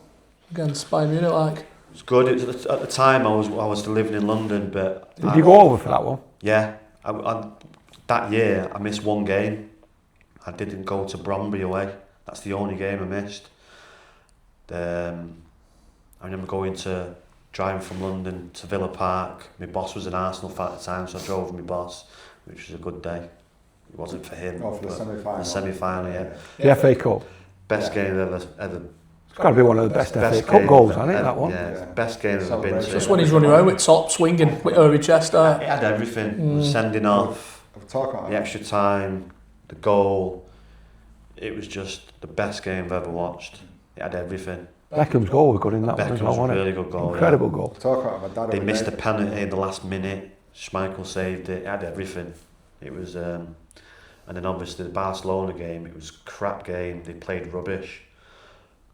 against Bayern Munich like? It's good. At the time, I was still living in London, but Did you go over for that one? yeah, that year I missed one game. I didn't go to Bromley away. That's the only game I missed. I remember driving from London to Villa Park. My boss was an Arsenal fan at the time, so I drove with my boss, which was a good day. It wasn't for him. Oh, for the but semi-final. The semi-final, yeah. The FA Cup. Best game ever. It's got to be one of the best FA Cup game goals, ever- hasn't it, that one? Yeah, it's the best game I've been to. Just when he's running around with top swinging with hairy chest. It had everything. Sending off, I've talked about the extra time, the goal. It was just the best game I've ever watched. It had everything. Beckham's goal was good in that one Beckham as well, was a wasn't really it? good goal. Incredible goal. Talk about my dad. They over missed a there. penalty in the last minute. Schmeichel saved it. It had everything. It was, and then obviously the Barcelona game. It was a crap game. They played rubbish,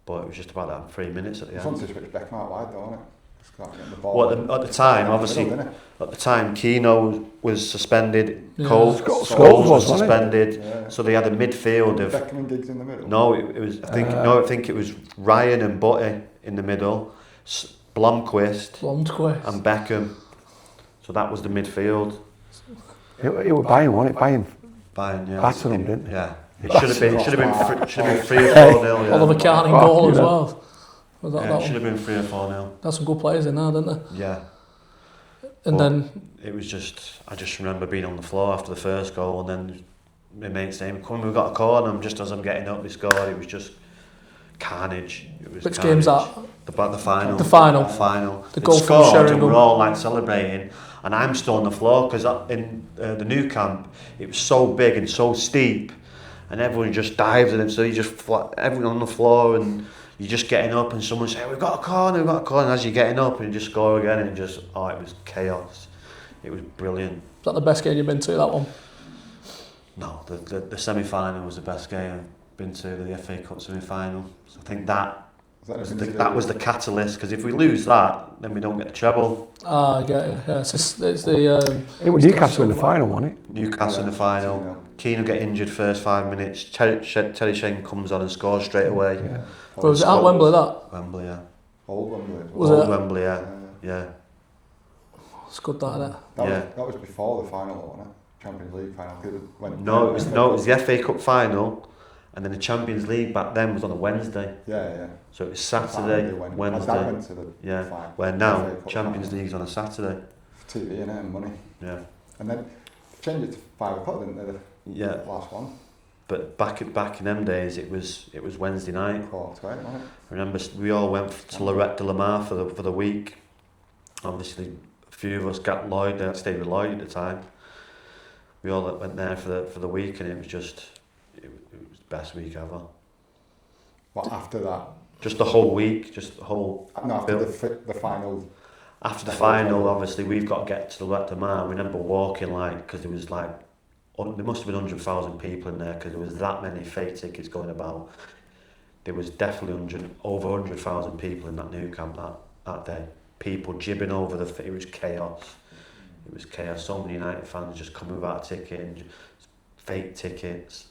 but it was just about that 3 minutes at the It's end. fun to switch Beckham out wide, though, isn't it? Just can't get the ball. Well, at the time, Down the obviously, middle, didn't at the time, Keano was suspended. Yeah. Scholes Scholes was wasn't it? suspended. it? Yeah. So they had a midfield of Beckham and Giggs in the middle. no. It was I think it was Ryan and Butty in the middle, Blomqvist Blomqvist. and Beckham. So that was the midfield. It was Bayern, wasn't it? Bayern, yeah. Battered them, didn't they? Yeah. It should have been 3 or 4-0. Yeah. Oliver Kahn in Oh, goal as yeah. well. Was that, Yeah, that it should one? have been 3 or 4-0. That's some good players in there, didn't they? Yeah. And But then it was I just remember being on the floor after the first goal, and then my mate's saying, "Come on, we've got a corner." And just as I'm getting up, they scored. It was just carnage. It was which carnage. game's that? The final. The final. The final. The They'd goal from scored, and Sheringham. we're all like celebrating. and I'm still on the floor because in the new camp it was so big and so steep, and everyone just dives in it, so you just everyone on the floor, and you're just getting up, and someone saying, we've got a corner, and as you're getting up, and you just go again, and it was chaos. It was brilliant. Is that the best game you've been to, that one? No, the semi-final was the best game I've been to, the FA Cup semi-final. So I think that was the catalyst, because if we lose that, then we don't get the treble. I get it. Yeah, it's the. It was Newcastle in the final, wasn't it? Newcastle in the final. Keane will get injured first 5 minutes. Terry Shane comes on and scores straight away. Yeah. Was it at Wembley, that? Wembley, yeah. Old Wembley. Was Old it? Wembley, yeah. It's good, that, isn't it? That was before the final, wasn't it? Champions League final. It was the FA Cup final, and then the Champions League back then was on a Wednesday. Yeah. So it was Saturday, Wednesday. I went to the final. Where now Champions League's on a Saturday. For TV and money. Yeah. And then changed it to 5 o'clock, didn't they? Yeah. The last one. But back in them days, it was Wednesday night. Quarter to 8, wasn't it? I remember we all went to Lorette de la Mar for the week. Obviously, a few of us got Lloyd. I stayed with Lloyd at the time. We all went there for the week, and it was the best week ever. What after that? Just the whole week, just the whole. No, after the final. After the final, obviously, we've got to get to the Lorette de la Mar. We remember walking because there was there must have been 100,000 people in there, because there was that many fake tickets going about. There was definitely over 100,000 people in that new camp that day. People jibbing over it was chaos. It was chaos. So many United fans just coming without a ticket, and fake tickets,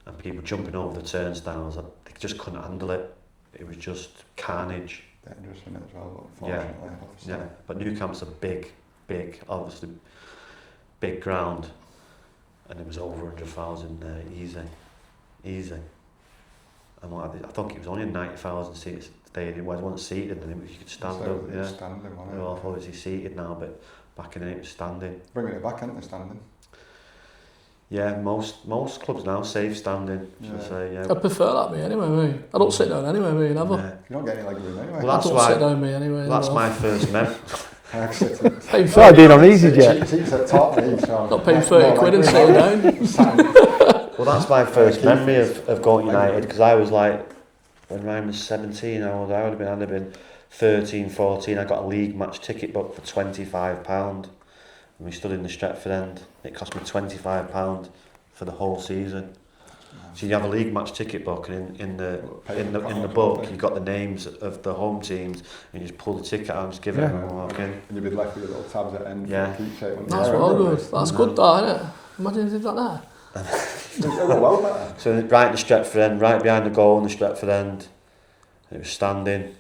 and people jumping over the turnstiles. They just couldn't handle it. It was just carnage. Dangerous in it as well, unfortunately. Yeah. But New Camp's a big, obviously, big ground. And it was over 100,000 there, easy. And I think it was only a 90,000 seat stadium. It wasn't seated, and you could stand up. Yeah, standing, wasn't it? Well, obviously seated now, but back in it was standing. Bringing it back, isn't it, standing? Yeah, most clubs now save standing. Should I say? Yeah. I prefer that, me anyway. Me, I don't sit down anyway. Me never. Yeah. You don't get any leg room anyway. Well, I don't sit down, me anyway. Well, that's my first memory. It's not been on EasyJet. Seats at top, so Not paying 30 quid and sitting down. Well, that's my first memory of going United, because I was like, when Ryan was 17, I would have been 13, 14. I got a league match ticket book for £25, and we stood in the Stretford end. It cost me £25 for the whole season. So you have a league match ticket book, and in the book you got the names of the home teams, and you just pull the ticket out and just give it and walk in. And you'd be left with little tabs at the end. Yeah. For keep shape. That's well good. That's good, that, isn't it? Imagine if they did that there. Well better. So right in the Stretford end, right behind the goal in the Stretford end, it was standing,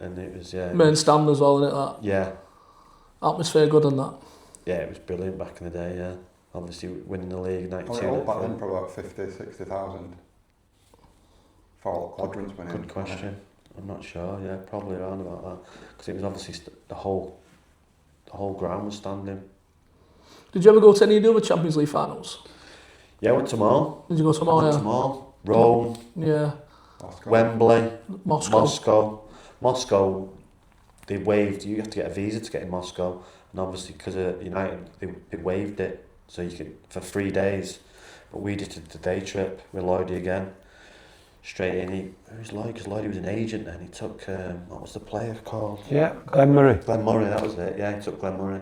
and it was Main stand as well, isn't it? That yeah, atmosphere good and that. yeah, it was brilliant back in the day. Yeah, obviously winning the league '92. All back then, probably about 50, 60,000 for all quadrants winning. Good question. I'm not sure. Yeah, probably around about that, because it was obviously the whole ground was standing. Did you ever go to any of the other Champions League finals? Yeah, I went to them all. Did you go to them all? Went to them all. Rome, Yeah. Wembley, Moscow. Moscow. They waived. You have to get a visa to get in Moscow, and obviously because of United, they waived it, so you could for 3 days. But we did the day trip with Lloydie again. Straight in. Who's Lloyd? Because Lloydie was an agent, and he took what was the player called? Yeah, Glenn Murray. Glenn Murray. That was it. Yeah, he took Glenn Murray.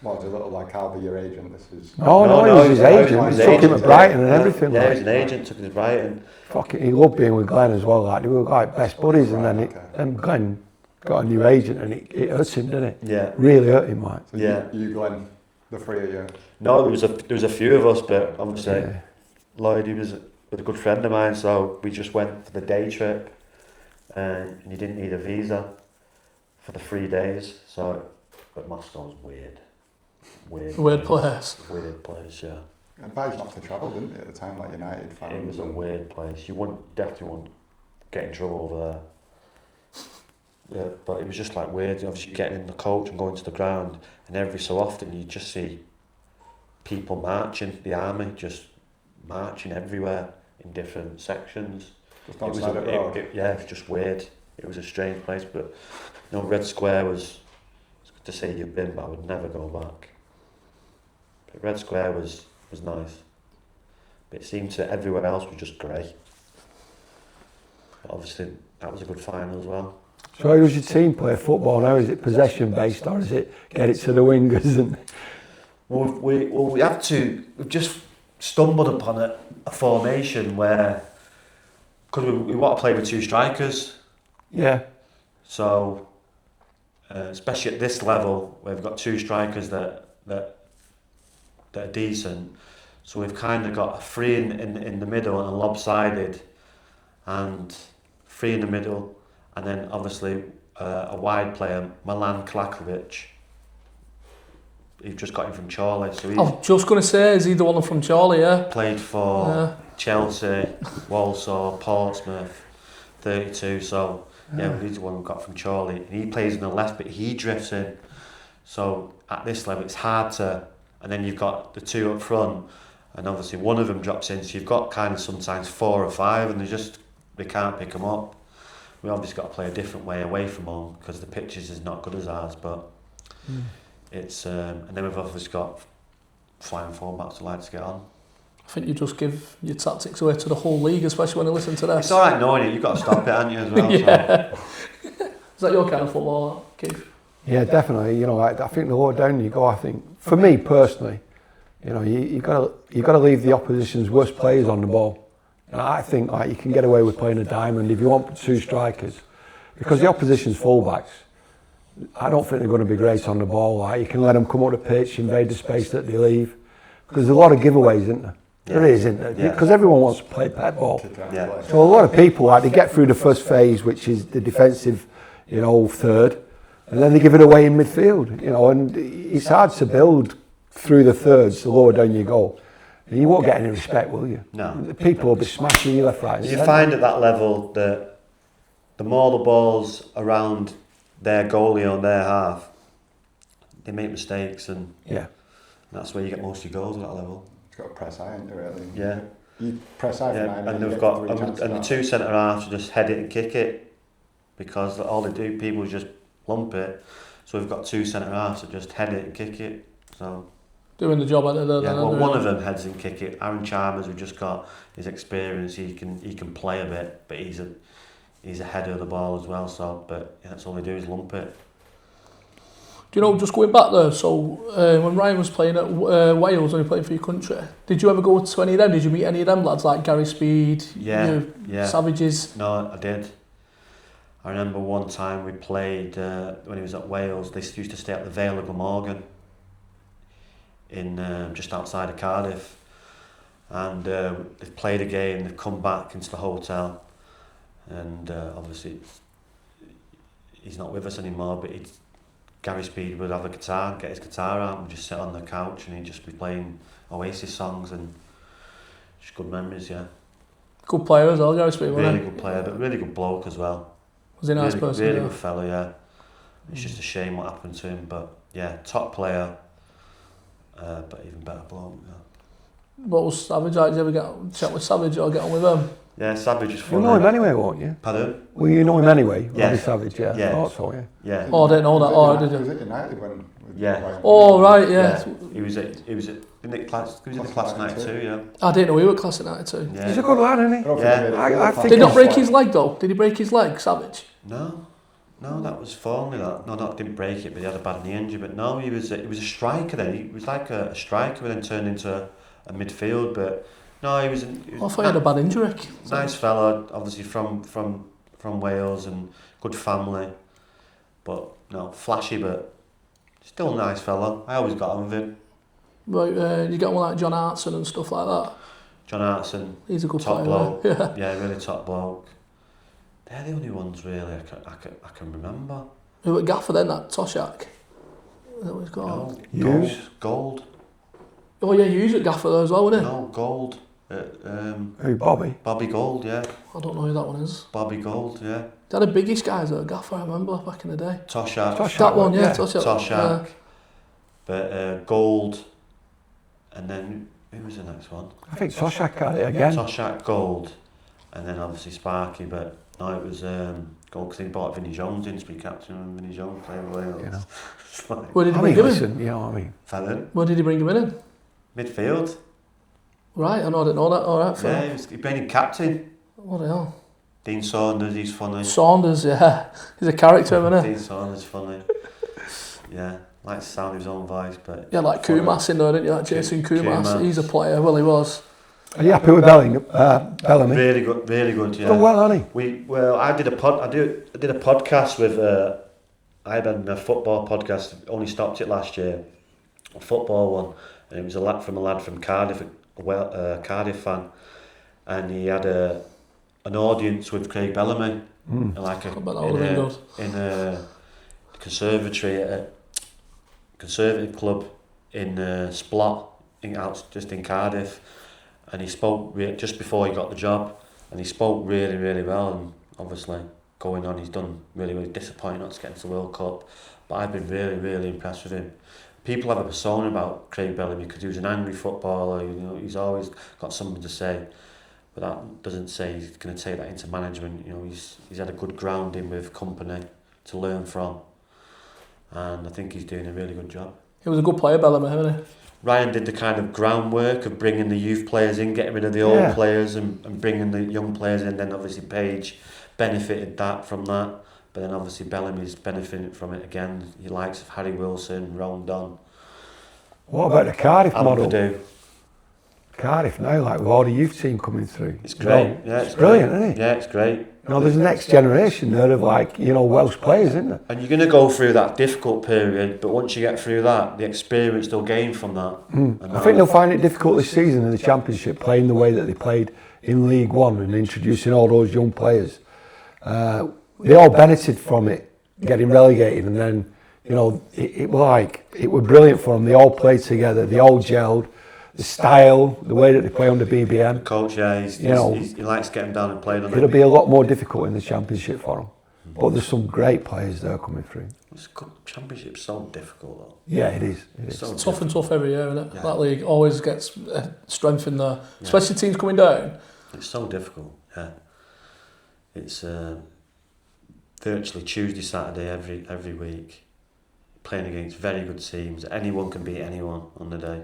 What, was a little like, I'll be your agent, this is... No, he was his agent. He took him at Brighton and everything. Yeah, he like. was an agent, took him to Brighton. Fucking, he loved being with Glenn as well. Like, they were like best buddies, and then Glenn got a new agent, and it hurt him, didn't it? Yeah. Really hurt him, like. So Yeah. you Glenn, the three of you? No, there was a few of us, but obviously Lloyd, he was a good friend of mine, so we just went for the day trip, and you didn't need a visa for the 3 days. So, but Moscow's weird. Weird place. Weird place, yeah. Advised not to travel, didn't it, at the time, like United fans? It was a weird place. You definitely wouldn't get in trouble over there. Yeah, but it was just like weird. Obviously, getting in the coach and going to the ground, and every so often you just see people marching, the army just marching everywhere in different sections. Just outside of road. Yeah, it was just weird. It was a strange place, but Red Square was to say you've been, but I would never go back. But Red Square was nice. But it seemed to everywhere else was just grey. But obviously, that was a good final as well. So how does your team play football now? Is it possession based or is it get it to the wingers? And We've just stumbled upon a formation where, because we want to play with 2 strikers. Yeah. So, especially at this level, where we've got 2 strikers that are decent. So we've kind of got a 3 in the middle and a lopsided, and 3 in the middle, and then obviously a wide player, Milan Klakovic. You've just got him from Chorley, so I was just going to say, is he the one from Chorley? Yeah. Played for Chelsea, Walsall, Portsmouth, 32. So he's the one we got from Chorley, and he plays on the left, but he drifts in. So at this level, it's hard to. And then you've got the 2 up front, and obviously one of them drops in. So you've got kind of sometimes 4 or 5, and they can't pick them up. We obviously got to play a different way away from home because the pitches is not good as ours, but. It's and then we've obviously got flying fullbacks who like to get on. I think you just give your tactics away to the whole league, especially when you listen to this. It's all right knowing it. You've got to stop it, haven't you, as well? Yeah. So. Is that your kind of football, Keith? Yeah, definitely. You know, I think the lower down you go, I think for me personally, you know, you got to leave the opposition's worst players on the ball. And I think you can get away with playing a diamond if you want 2 strikers, because the opposition's fullbacks. I don't think they're going to be great on the ball. You can let them come up the pitch, invade the space that they leave. Because there's a lot of giveaways, isn't there? There is, isn't there? Because everyone wants to play pet ball. Yeah. So a lot of people, they get through the first phase, which is the defensive, third, and then they give it away in midfield. And it's hard to build through the thirds the lower down you go. And you won't get any respect, will you? No. The people will be smashing you left, right, and You find at that level that the more the ball's around their goalie on their half, they make mistakes, and that's where you get most of your goals at that level. You've got to press high, haven't you, really? Yeah. You press high for 9 and they've got the 2 centre halves just head it and kick it, because all they do, people just lump it. So we've got 2 centre halves that just head it and kick it. So doing the job at the one of them heads and kick it. Aaron Chalmers, we've just got his experience. He can play a bit, but he's a header of the ball as well. So, but that's all they do is lump it. Do you know, just going back there, so when Ryan was playing at Wales, when he played for your country, did you ever go to any of them? Did you meet any of them lads like Gary Speed, Savages? No, I did. I remember one time we played, when he was at Wales, they used to stay at the Vale of Glamorgan in just outside of Cardiff. And they've played a game, they've come back into the hotel, and obviously he's not with us anymore, but Gary Speed would have a guitar, get his guitar out, and just sit on the couch, and he'd just be playing Oasis songs, and just good memories, yeah. Good player as well, Gary Speed, wasn't he? Really good player, but really good bloke as well. Was he a nice person? Really good fella, yeah. It's just a shame what happened to him, but yeah, top player, but even better bloke. Yeah. What was Savage like? Did you ever get chat with Savage or get on with him? Yeah, Savage is funny. You know him anyway, won't you? Pardon? Well, you know him anyway, Yeah. Robbie Savage, yeah. Yeah. I thought so, yeah. Yeah. Oh, I didn't know that. Oh, did Was you? it United when? Yeah. Oh, right, yeah. He was in the class 92, yeah. I didn't know he was class at 92. Yeah. He's a good lad, isn't he? I think Did he not break his leg though? Did he break his leg, Savage? No, that was formerly that. No, didn't break it, but he had a bad knee injury. But no, he was a striker then. He was like a striker, and then turned into a midfield. But no, he was. I thought he had a bad injury. Nice fella, obviously from Wales, and good family. But no, flashy, but still a nice fella. I always got on with him. Right, you get one like John Hartson and stuff like that. John Hartson, He's a good top player. bloke. Yeah. Yeah, really top bloke. They're the only ones really I can remember. Who at Gaffer then? That Toshak. Is that what he's called? No, Hughes. Gold. Oh yeah, Hughes at Gaffer there as well, wasn't he? No, Gold. Who, Bobby? Bobby Gold, yeah. I don't know who that one is. Bobby Gold, yeah. They had the biggest guys at Gaffer, I remember back in the day. Toshak. That one, yeah. yeah. Toshak. But Gold, and then who was the next one? I think Toshak had it again. Toshak, Gold, and then obviously Sparky. But no, it was goal because they brought Vinnie Jones in to be captain and Vinnie Jones playing for Wales. You know. It's like, Where did he I bring mean, him in? listen, you know what I mean? Fallon, Where did he bring him in? midfield. Right, I didn't know that. All right, fair. Yeah, he made him captain. What the hell? Dean Saunders, he's funny. Saunders, yeah. He's a character, isn't he? Dean Saunders, funny. Yeah, likes the sound of his own voice, but... Yeah, like funny. Kumas in there, didn't you? Like Jason Kumas. Kumas. He's a player. Well, he was. Are you happy with Bellamy? Really good, yeah. Done well, hasn't he? I did a podcast with I done a football podcast. Only stopped it last year, a football one, and it was a lad from Cardiff, a Cardiff fan, and he had an audience with Craig Bellamy, like in a conservatory at a conservative club in Splot, just in Cardiff. And he spoke just before he got the job, and he spoke really, really well. And obviously, going on, he's done really, really disappointing not to get into the World Cup. But I've been really, really impressed with him. People have a persona about Craig Bellamy because he was an angry footballer. You know, he's always got something to say, but that doesn't say he's going to take that into management. You know, he's had a good grounding with company to learn from, and I think he's doing a really good job. He was a good player, Bellamy, wasn't he? Ryan did the kind of groundwork of bringing the youth players in, getting rid of the old players and bringing the young players in. Then obviously Page benefited from that. But then obviously Bellamy's benefiting from it again. He likes of Harry Wilson, Rondon. What about the Cardiff model? Purdue. Cardiff now, like with all the youth team coming through. It's great. You know, Yeah, it's brilliant, isn't it? Yeah, it's great. You know, there's a next generation there of Welsh players, isn't there? And you're going to go through that difficult period, but once you get through that, the experience they'll gain from that. And I think they'll find it difficult this season in the Championship, playing the way that they played in League One and introducing all those young players. They all benefited from it, getting relegated, and then, you know, it was brilliant for them. They all played together, they all gelled. The style, the way that they play under BBM. Coach, yeah, he likes getting down and playing on it. It'll be a lot more difficult in the Championship for them. But there's some great players there coming through. It's good. Championship's so difficult though. Yeah, it is. So It's tough and tough every year, isn't it? Yeah. That league always gets strength in there, especially teams coming down. It's so difficult, yeah. It's virtually Tuesday, Saturday every week, playing against very good teams. Anyone can beat anyone on the day.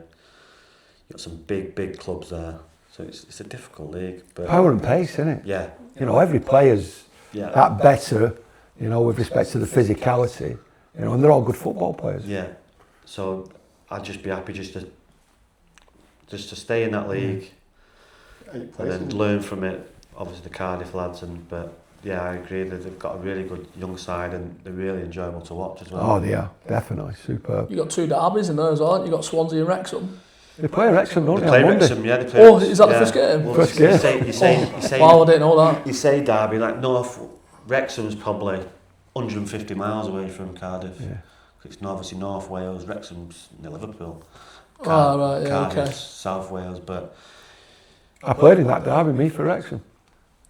You've got some big clubs there, so it's a difficult league. But Power and pace, isn't it? yeah, You know, every player's that better, you know, with respect to the physicality, you know, and they're all good football players. yeah. So I'd just be happy just to stay in that league and then learn from it. Obviously the Cardiff lads, but yeah, I agree that they've got a really good young side and they're really enjoyable to watch as well. Oh, they are, definitely, superb. You got two derbies in there as well. You got Swansea and Wrexham. They play Wrexham, don't They they, play on Monday? Wrexham, yeah. They play Oh, is that the first game? Well, First game. You say, Wow, I didn't know that. You say derby, like Wrexham's probably 150 miles away from Cardiff. Yeah. It's obviously North Wales, Wrexham's near Liverpool. Right, yeah, Cardiff's okay. South Wales, but I played in that derby, me for Wrexham.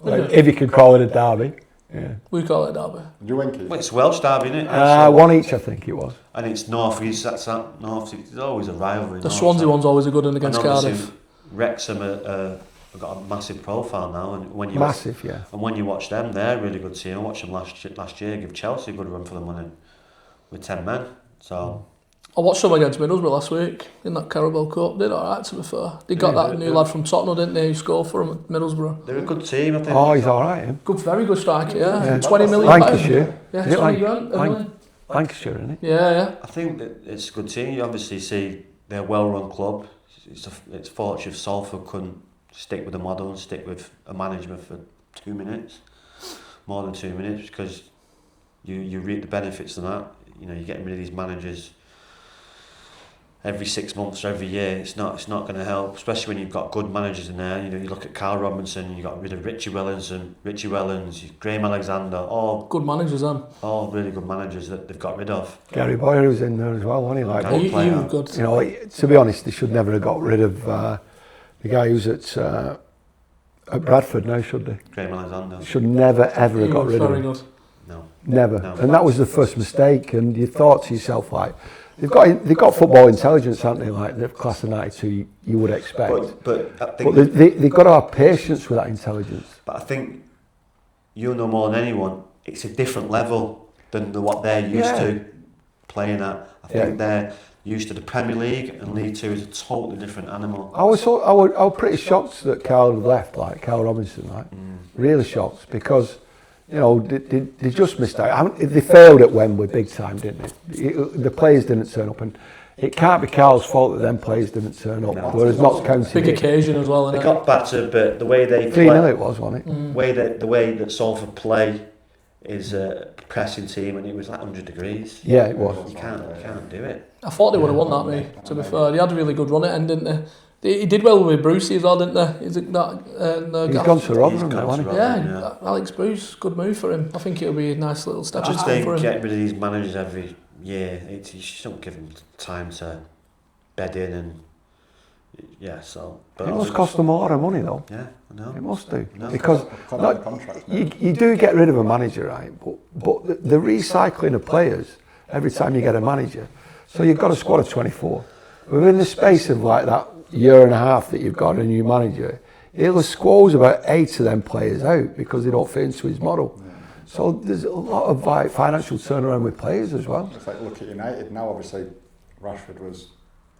Did you? If you can call it a derby. Yeah. We call it derby. Did you win, Keith? well, it's Welsh derby, isn't it? One each, I think it was. And it's North East. That's that North. There's always a rivalry. The Swansea one's always a good one against and obviously Cardiff. Wrexham have got a massive profile now, and when you Massive, yeah. and when you watch them, they're a really good team. I watched them last year give Chelsea a good run for the money with 10 men. So I watched them against Middlesbrough last week in that Carabao Cup. Did alright, to be fair. They got that new lad from Tottenham, didn't they? Who scored for them at Middlesbrough. they're a good team, I think. Oh, he's all right, him. Good, very good striker, yeah. Yeah. 20 million Lancashire. pounds. Yeah, Is it 20 grand. Lancashire, isn't it? Yeah. I think that it's a good team. You obviously see they're a well-run club. It's fortunate if Salford couldn't stick with the model and stick with a management for 2 minutes, more than 2 minutes, because you reap the benefits of that. You know, you're getting rid of these managers every 6 months or every year. It's not going to help, especially when you've got good managers in there. You know, you look at Carl Robinson, you got rid of Richie Wellens, Graham Alexander, all Good managers, all really good managers that they've got rid of. Gary Boyer was in there as well, wasn't he? Like, Good He player. was good. you know, to be honest, they should never have got rid of the guy who's at Bradford now, should they? Graham Alexander. Should never ever He have got was rid of very him. good. No. Never. No. And that was the first mistake. And you thought to yourself, like, they've got football intelligence, haven't they? Like the class of '92, you would expect. But I think. But they've got to have patience with that intelligence. But I think you know more than anyone. it's a different level than what they're used to playing at. I think they're used to the Premier League, and League Two is a totally different animal. I was pretty shocked that Carl had left, like Carl Robinson, like really shocked, because you know they just missed out. They failed at Wembley big time, didn't they? The players didn't turn up, and it can't be Carl's fault that them players didn't turn up. Whereas Notts County big occasion as well. They got battered, but the way they 3-0 it was, wasn't it? The way that Salford play is a pressing team, and it was like 100 degrees. Yeah, it was. You can't do it. I thought they would have won that, mate. To be fair, they had a really good run at end, didn't they? He did well with Brucey as well, didn't they? Is it that? He's gone to Rotherham now, hasn't he? Yeah, Alex Bruce, good move for him. I think it'll be a nice little step. I just think getting rid of these managers every year, you just don't give them time to bed in, and but it must cost them a lot of money though. Yeah, I know. It must do, No. because you do get rid of a manager, right? But the recycling of players every time you get a manager. So you've got a squad of 24. Within the space of like that year and a half that you've got a new manager, he'll squoze about 8 of them players out because they don't fit into his model. Yeah. So there's a lot of like financial turnaround with players as well. It's like, look at United now. Obviously, Rashford was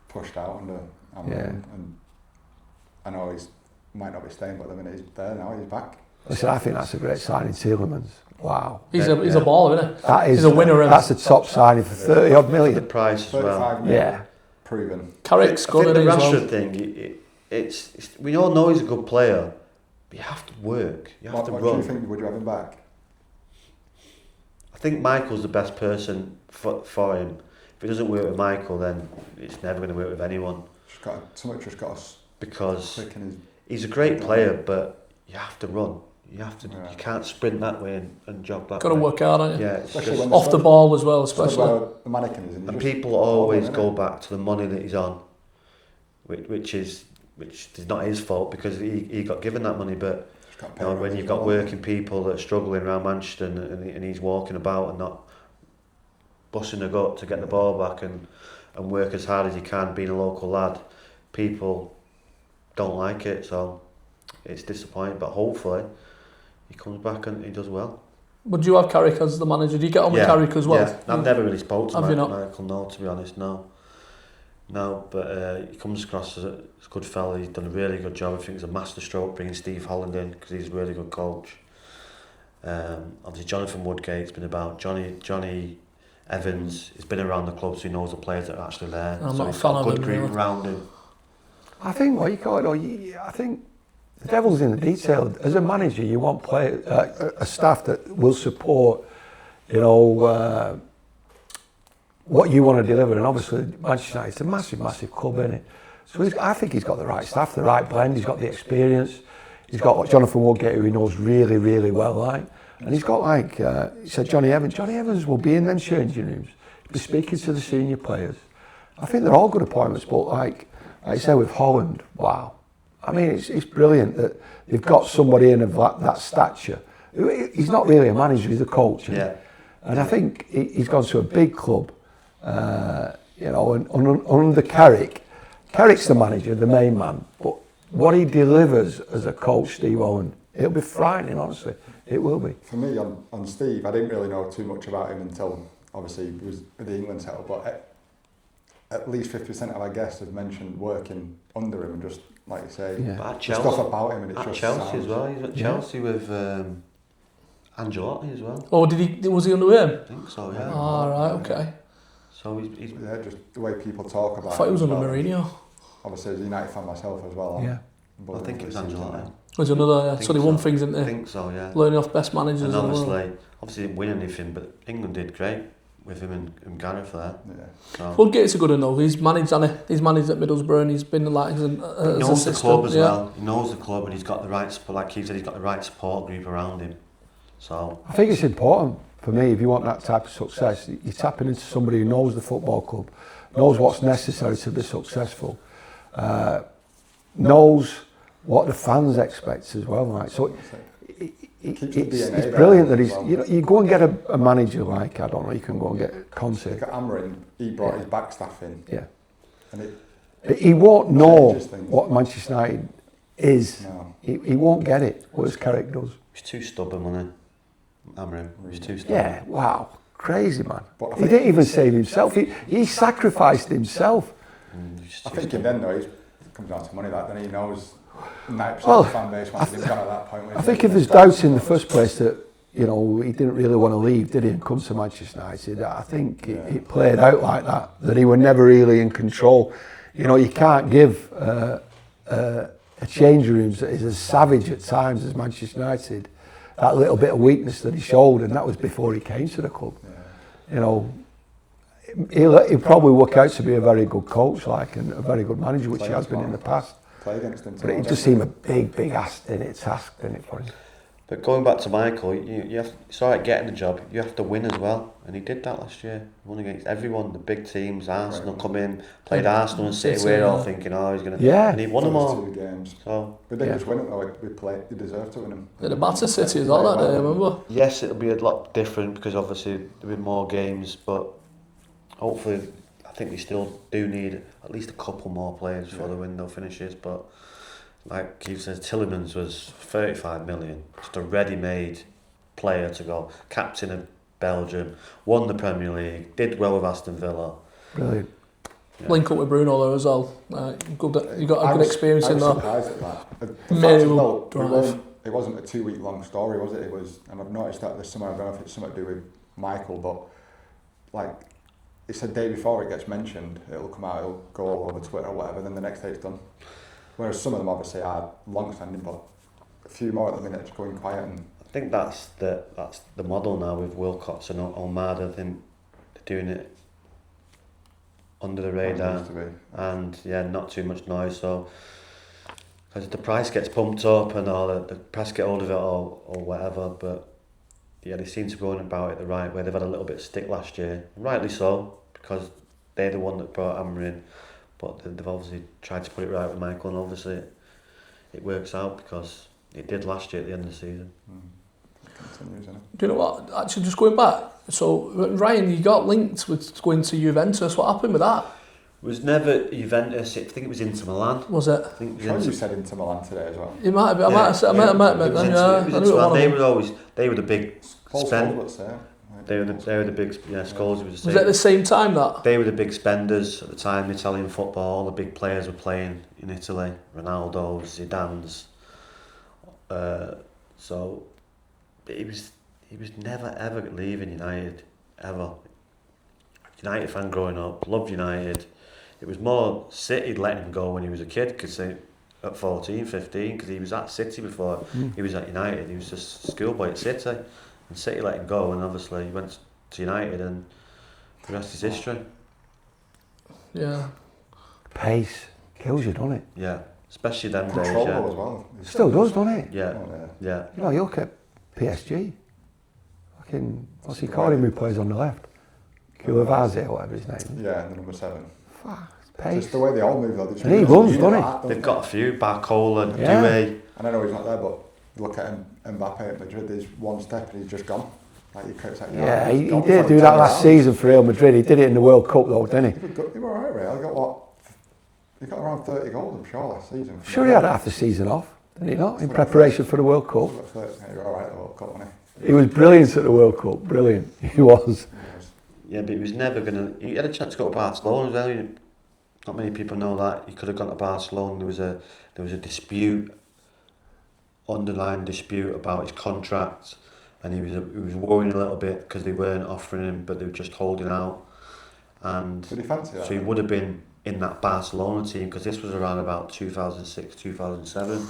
pushed out under and I know he might not be staying, but the minute he's there now, he's back. Listen, I think that's a great signing, Tielemans. Wow. He's a baller, isn't he? He's a winner. That's a top signing for 30 odd million. The price as well. Million, proven. Carrick's good. The Rashford thing, it's we all know he's a good player, but you have to work. You have to run. What do you think? Would you have him back? I think Michael's the best person for him. If it doesn't work with Michael, then it's never going to work with anyone. Because he's a great player, but you have to run. You have to. Yeah. You can't sprint that way and jog that way. Got to work hard, haven't you? Yeah, off the ball as well, especially. The mannequin is and people always go back to the money that he's on, which is not his fault because he got given that money. But when you've got working people that are struggling around Manchester and he's walking about and not busting a gut to get the ball back and work as hard as he can, being a local lad, people don't like it. So it's disappointing, but hopefully he comes back and he does well. Would you have Carrick as the manager? Do you get on with Carrick as well? Yeah, I've never really spoke to Michael, no, to be honest, no, but he comes across as a good fella. He's done a really good job. I think it's a masterstroke bringing Steve Holland in because he's a really good coach. Obviously Jonathan Woodgate's been about. Johnny Evans has been around the club, so he knows the players that are actually there. I'm so not he's a fan got a of good him, group really. around him. I think I think the devil's in the detail. As a manager, you want a staff that will support, what you want to deliver. And obviously, Manchester United is a massive, massive club, isn't it? So I think he's got the right staff, the right blend. He's got the experience. He's got Jonathan Woodgate, who he knows really, really well, and he's got he said Johnny Evans. Johnny Evans will be in them changing rooms, be speaking to the senior players. I think they're all good appointments, but like I say with Holland, wow. I mean, it's brilliant that they've got somebody in of that stature. He's not really a manager, he's a coach. Yeah. And I think he's gone to a big club, and under Carrick's the manager, the main man, but what he delivers as a coach, Steve Owen, it'll be frightening, honestly. It will be. For me, on Steve, I didn't really know too much about him until, obviously, he was with the England setup, but at least 50% of our guests have mentioned working under him and just, like you say, stuff about him. And it's just Chelsea sounds. as well. He's at Chelsea with Angelotti as well. Oh, was he under him? I think so, yeah. Oh, right, okay. So he's just the way people talk about I thought he was under well. Mourinho. Obviously, as a United fan myself as well. Yeah. I think it was Angelotti. Was another, so they won things, didn't they? I think so, yeah. Learning off best managers and in the world. obviously didn't win anything, but England did great with him and Gareth there. Yeah. So. Woodgate's a good enough. He's managed at Middlesbrough and he's been like as he knows the club as well. He knows the club and he's got the right support. Like he said, he's got the right support group around him. So I think it's important for me, if you want that type of success, you're tapping into somebody who knows the football club, knows what's necessary to be successful, knows what the fans expect as well. Right? So it's brilliant that he's. You go and get a manager like, I don't know, you can go and get Conte. Look at Amarin, he brought his back staff in. Yeah. And he won't know what Manchester United is. No. He won't get it, whereas Carrick does. He's too stubborn, wasn't Amorim. He was too strong. Yeah, wow, crazy man. But He didn't even save himself. He sacrificed himself. I think in then though, it comes down to money. That then he knows 90% Well, of the fan base wants him gone at that point. I think if there's doubts in the first place that, you know, he didn't really want to leave, did he, and come to Manchester United, I think it played out like that he were never really in control. You know, you can't give a change room that is as savage at times as Manchester United that little bit of weakness that he showed, and that was before he came to the club. You know, he'll probably work out to be a very good coach, like, and a very good manager, which he has been in the past. Play against him. But it just seemed a big task, didn't it, for him? But going back to Michael, you have, it's all right getting the job, you have to win as well. And he did that last year. He won against everyone, the big teams. Arsenal come in, played Arsenal and City. We're all thinking, oh, he's going to... Yeah. And he won them all. 2 games. So, But they just win it though. They deserve to win them. Did a matter City as well that day, remember? yes, it'll be a lot different because obviously there'll be more games, but hopefully I think we still do need at least a couple more players before the window finishes. But like Keith says, Tillemans was 35 million, just a ready-made player to go. Captain of Belgium, won the Premier League, did well with Aston Villa. Brilliant. Yeah. Link up with Bruno there as well. Good, you got a good experience in I was that. surprised at that. Manual drive. It wasn't a 2-week long story, was it? It was, and I've noticed that there's something, I don't know if it's something to do with Michael, but like it's a day before it gets mentioned, it'll come out, it'll go all over Twitter or whatever, then the next day it's done. Whereas some of them obviously are long-standing, but a few more at the minute just going quiet. And I think that's the model now with Wilcox and Almada. I think they're doing it under the radar and not too much noise. So as the price gets pumped up and all the press get hold of it or whatever, but yeah, they seem to be going about it the right way. They've had a little bit of stick last year, and rightly so, because they're the one that brought Amorim. But they've obviously tried to put it right with Michael, and obviously it works out because it did last year at the end of the season. continues, isn't it? Do you know what? Actually, just going back. So Ryan, you got linked with going to Juventus. What happened with that? It was never Juventus. I think it was Inter Milan. Was it? I think I'm sure you said Inter Milan today as well. It might have been. I might have been. Yeah, They were the big spend. Scholes, They were the big Scholes was the same. Was it at the same time that? They were the big spenders at the time. Italian football, all the big players were playing in Italy. Ronaldo's, Zidane's. So he was never ever leaving United ever. United fan growing up, loved United. It was more City letting him go when he was a kid, because at 14, 15, because he was at City before he was at United. He was just a schoolboy at City, and City let him go, and obviously he went to United, and the rest is history. Yeah. Pace kills you, doesn't it? Yeah, especially them days. Control Yeah. as well. Still does, doesn't it? Yeah, yeah. You know, you look at PSG. Fucking, what's he called him who plays on the left? Kulavazi or whatever his name is. Yeah, the number 7. Fuck, pace. Just the way they all move though. And he runs, doesn't he? They've got a few, Barcola, Yeah. Doué. And I know he's not there, but look at him, Mbappe at Madrid, he's one step and he's just gone. Like it's like, Yeah, he gone did for do 10 that last rounds. season for Real Madrid. He did it in the World Cup though, didn't he? He were alright, Real. He got what? He got around 30 goals, I'm sure, last season. Sure, he had half the season off, didn't he not? In preparation for the World Cup. He were alright at the World Cup, wasn't He was brilliant at the World Cup, brilliant. He was. Yeah, but he was never gonna. He had a chance to go to Barcelona as well. Not many people know that he could have gone to Barcelona. There was a dispute, underlying dispute about his contract, and he was worrying a little bit because they weren't offering him, but they were just holding out. And Did he fancy that? so he would have been in that Barcelona team, because this was around about 2006, 2007.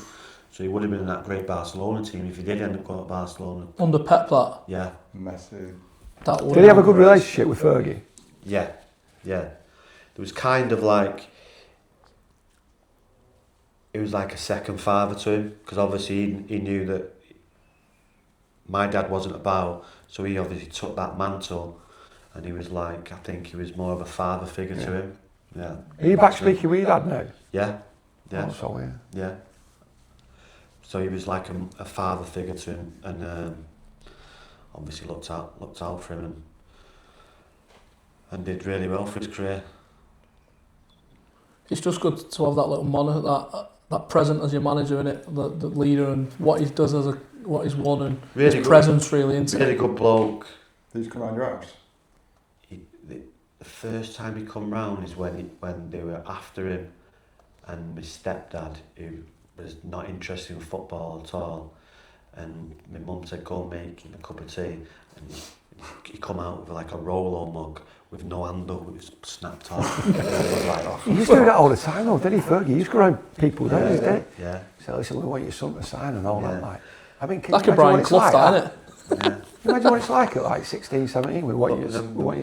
So he would have been in that great Barcelona team if he did end up going to Barcelona. Under Pep, that. Yeah. Messi. Did he have a good relationship with Fergie? Yeah, yeah. There was kind of like, it was like a second father to him, because obviously he knew that my dad wasn't about, so he obviously took that mantle, and he was like, I think he was more of a father figure to him. Yeah. Are you back speaking with your dad now? Yeah, yeah. Oh, so yeah. Yeah. So he was like a father figure to him, and obviously looked out for him, and did really well for his career. It's just good to have that little monitor, that that present as your manager, innit? The leader and what he does what he's won and Really his presence really into really it. good bloke. Did he come around your house? The first time he come round is when they were after him, and my stepdad, who was not interested in football at all, and my mum said go and make him a cup of tea, and he come out with like a Rolo mug with no handle, it was snapped off. And I was like, oh, He used to do that all the time though, didn't he, Fergie? He used to go around people, didn't he? yeah. So listen, we want your son to sign and all that, like. I mean, can Like you a imagine what Brian it's Clough, like, that, innit? Yeah. Can you imagine what it's like at like 16, 17, we want you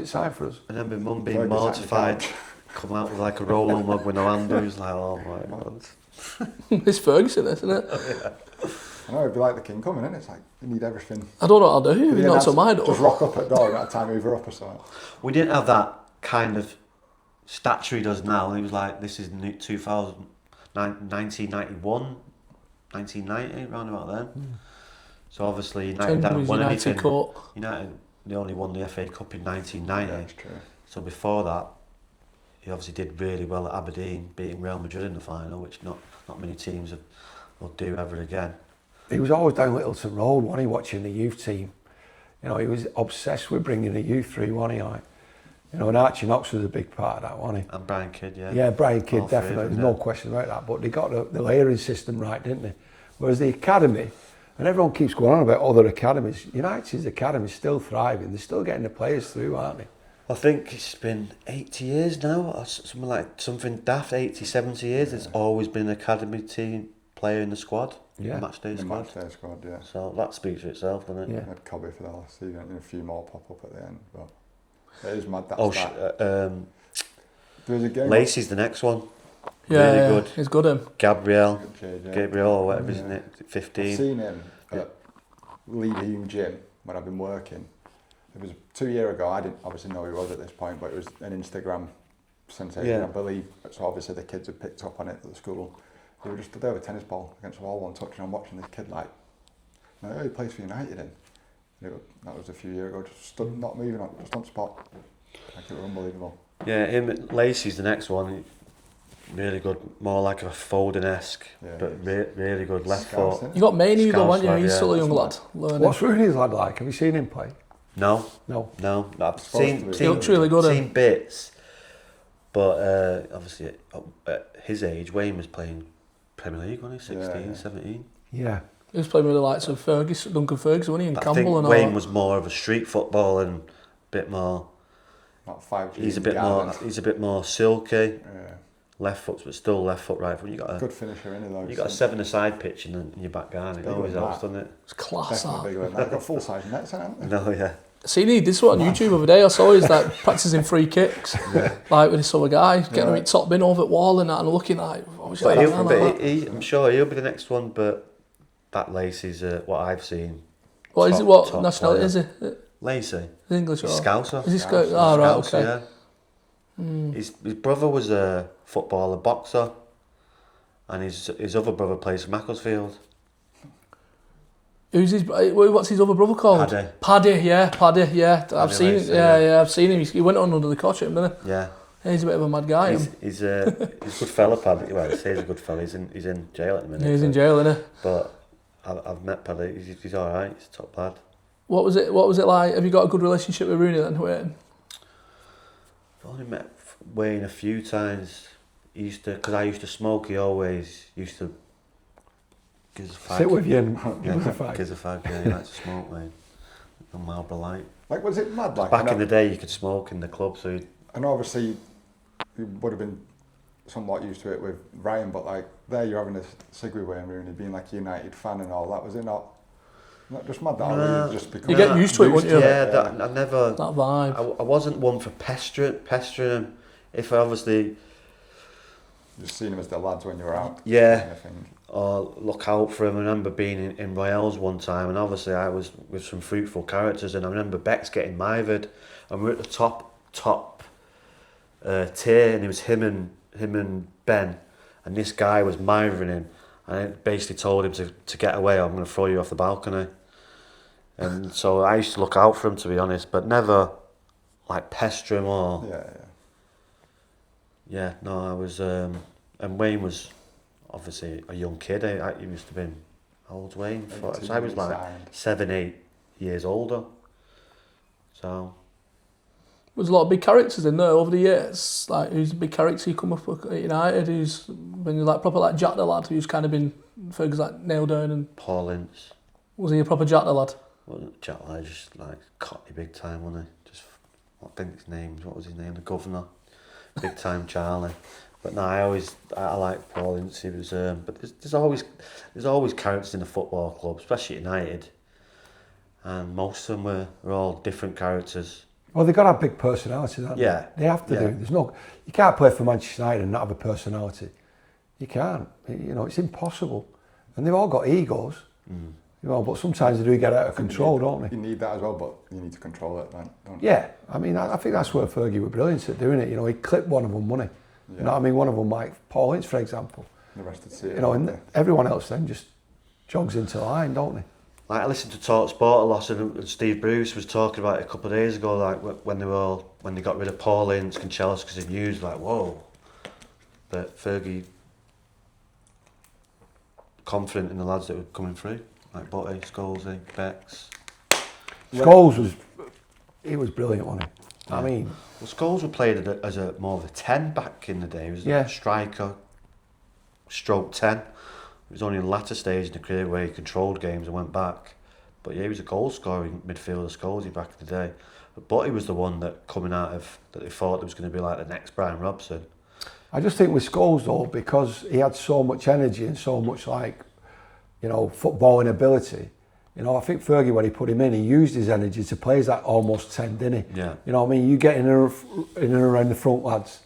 to sign for us? And then my mum being Fergie's mortified, come out with like a Rolo mug with no handle, he was like, oh my God. It's Ferguson, isn't it? I know, it'd be like the king coming in. It's like, you need everything. I don't know what I'll do. But He yeah, knocks on my Just door. rock up at the door and at a time move her up or something. We didn't have that kind of stature he does now. He was like, this is 1991, 1990, round about then. So obviously United hadn't won anything. United, they only won the FA Cup in 1990. Yeah, that's true. So before that, he obviously did really well at Aberdeen, beating Real Madrid in the final, which not many teams will do ever again. He was always down Littleton Road, wasn't he, watching the youth team. You know, he was obsessed with bringing the youth through, wasn't he? Like, you know, and Archie Knox was a big part of that, wasn't he? And Brian Kidd, yeah. Yeah, Brian Kidd, All three of definitely. them, There's no question about that. But they got the layering system right, didn't they? Whereas the academy, and everyone keeps going on about other academies, United's academy is still thriving. They're still getting the players through, aren't they? I think it's been 80 years now, or something daft, 80, 70 years. There's always been an academy team player in the squad, Yeah. the matchday The squad. matchday squad, yeah. So that speaks for itself, doesn't it? Yeah. I had Cobby for the last season and a few more pop up at the end. But it is mad. That's Oh, that. There was a game. Lacey's the next one. Yeah, really yeah, good. he's good, him. Gabriel JJ. or whatever, isn't Yeah. it? I've 15. seen him at Lee Hume Gym when I've been working. It was 2 years ago. I didn't obviously know who he was at this point, but it was an Instagram sensation, Yeah. I believe. So obviously the kids had picked up on it at the school. They were just stood there with a tennis ball against the wall, one touch, and I'm watching this kid like, no, he plays for United in. That was a few years ago. Just stood, not moving on, just on spot. Like, it was unbelievable. Yeah, Lacey's the next one. Really good, more like a Foden-esque, Yeah, but really good left Scouse, foot. innit? You got Mainey though, Scouse haven't you? lad, He's yeah. still a young lad. Learning. What's Rooney's lad like? Have you seen him play? No, No. I've Supposed to be. He looks really good, seen bits, but obviously at his age, Wayne was playing Premier League, wasn't he? 16, Yeah. 17. Yeah. He was playing with the likes of Ferguson, Duncan Ferguson, wasn't he? And I Campbell think and all Wayne that. was more of a street football and a bit more. Not 5G. He's a bit more silky. Yeah. Left foot, but still left foot, right foot. You got a Good finisher, innit, though. you got a 7-a-side pitch in your back garden. It Bigger always than helps, that. doesn't it? It's class, Definitely that. bigger than that. They've got full-size nets, haven't they? No, yeah. See, he did this one on YouTube the other day. I saw he's like practicing free kicks, like with this other guy, getting him at top bin over at wall and that, and looking like, oh, But, that. I'm sure he'll be the next one. But that Lacey's what I've seen. What is top- it? What top nationality is player. it? Lacey, Is it English or? he's Scouser. Is he Scout? Oh, right, Scouser, okay. yeah. His brother was a footballer, boxer, and his other brother plays for Macclesfield. Who's his? What's his other brother called? Paddy, yeah. I've seen it. Lacey, Yeah, I've seen him. He went on under the cosh, didn't he? Yeah. He's a bit of a mad guy. He's a good fella, Paddy. Well, I say he's a good fella. He's in jail at the minute. He's in jail, isn't he? But I've met Paddy. He's all right. He's a top lad. What was it like? Have you got a good relationship with Rooney then, Wayne? I've only met Wayne a few times. Because I used to smoke. He always used to give us a fag. Sit with you and Yeah, give us a fag. gives a fag. Yeah, he likes to smoke, Wayne. A Marlboro Light. Like, was it mad? Like, Back in the day, you could smoke in the club, so and obviously you would have been somewhat used to it with Ryan, but like there you're having a cig with Wayne Rooney, being like a United fan and all that. Was it not just mad that or you just become You get used to it, wouldn't you? Yeah, I never. That vibe. I wasn't one for pestering him. If I obviously, just seeing him as the lads when you were out. yeah, Kind of thing. or look out for him. I remember being in Royals one time, and obviously I was with some fruitful characters, and I remember Beck's getting mithered, and we're at the top tier, and it was him and Ben, and this guy was mithering him, and I basically told him to get away, or I'm going to throw you off the balcony. And so I used to look out for him, to be honest, but never like pester him or Yeah. yeah. No, I was, and Wayne was obviously a young kid. He must have been, how old's Wayne? So I was like signed. 7, 8 years older. So There's a lot of big characters in there over the years. Like, who's a big character you come up with at United? Who's been like proper like Jack the lad, who's kind of been Fergus like nailed down and. Paul Ince. Was he a proper Jack the lad? Wasn't Jack Lad, just like cockney big time, wasn't he? Just, I think his name, what was his name? The governor. Big time Charlie. But no, I like Paul Ince. He was, but there's always characters in the football club, especially at United. And most of them were all different characters. Well, they've got to have big personalities, haven't Yeah. they? They have to do. You can't play for Manchester United and not have a personality. You can't. You know, it's impossible. And they've all got egos. You know, but sometimes they do get out of control, don't they? You need that as well, but you need to control it, then, don't you? Yeah, I mean, I think that's where Fergie were brilliant at doing it. You know, he clipped one of them, wouldn't he? You know what I mean? One of them, like Paul Ince, for example. The rest would see it. You know, and everyone else then just jogs into line, don't they? Like I listened to Talk Sport a lot, and Steve Bruce was talking about it a couple of days ago. Like when they got rid of Paul Ince and Chelsea, because they knew like whoa, but Fergie confident in the lads that were coming through, like Butty, Scholesy, Becks. Scholes was brilliant, wasn't he? I mean, well, Scholes were played as a more of a 10 back in the day. He was a striker, stroke 10. It was only in the latter stage in the career where he controlled games and went back. But yeah, he was a goal scoring midfielder, Scholesy, back in the day. But Butty was the one that coming out of that they thought it was going to be like the next Brian Robson. I just think with Scholes though, because he had so much energy and so much footballing ability. You know, I think Fergie, when he put him in, he used his energy to play as that almost 10, didn't he? Yeah. You know what I mean? You get in and around the front lads,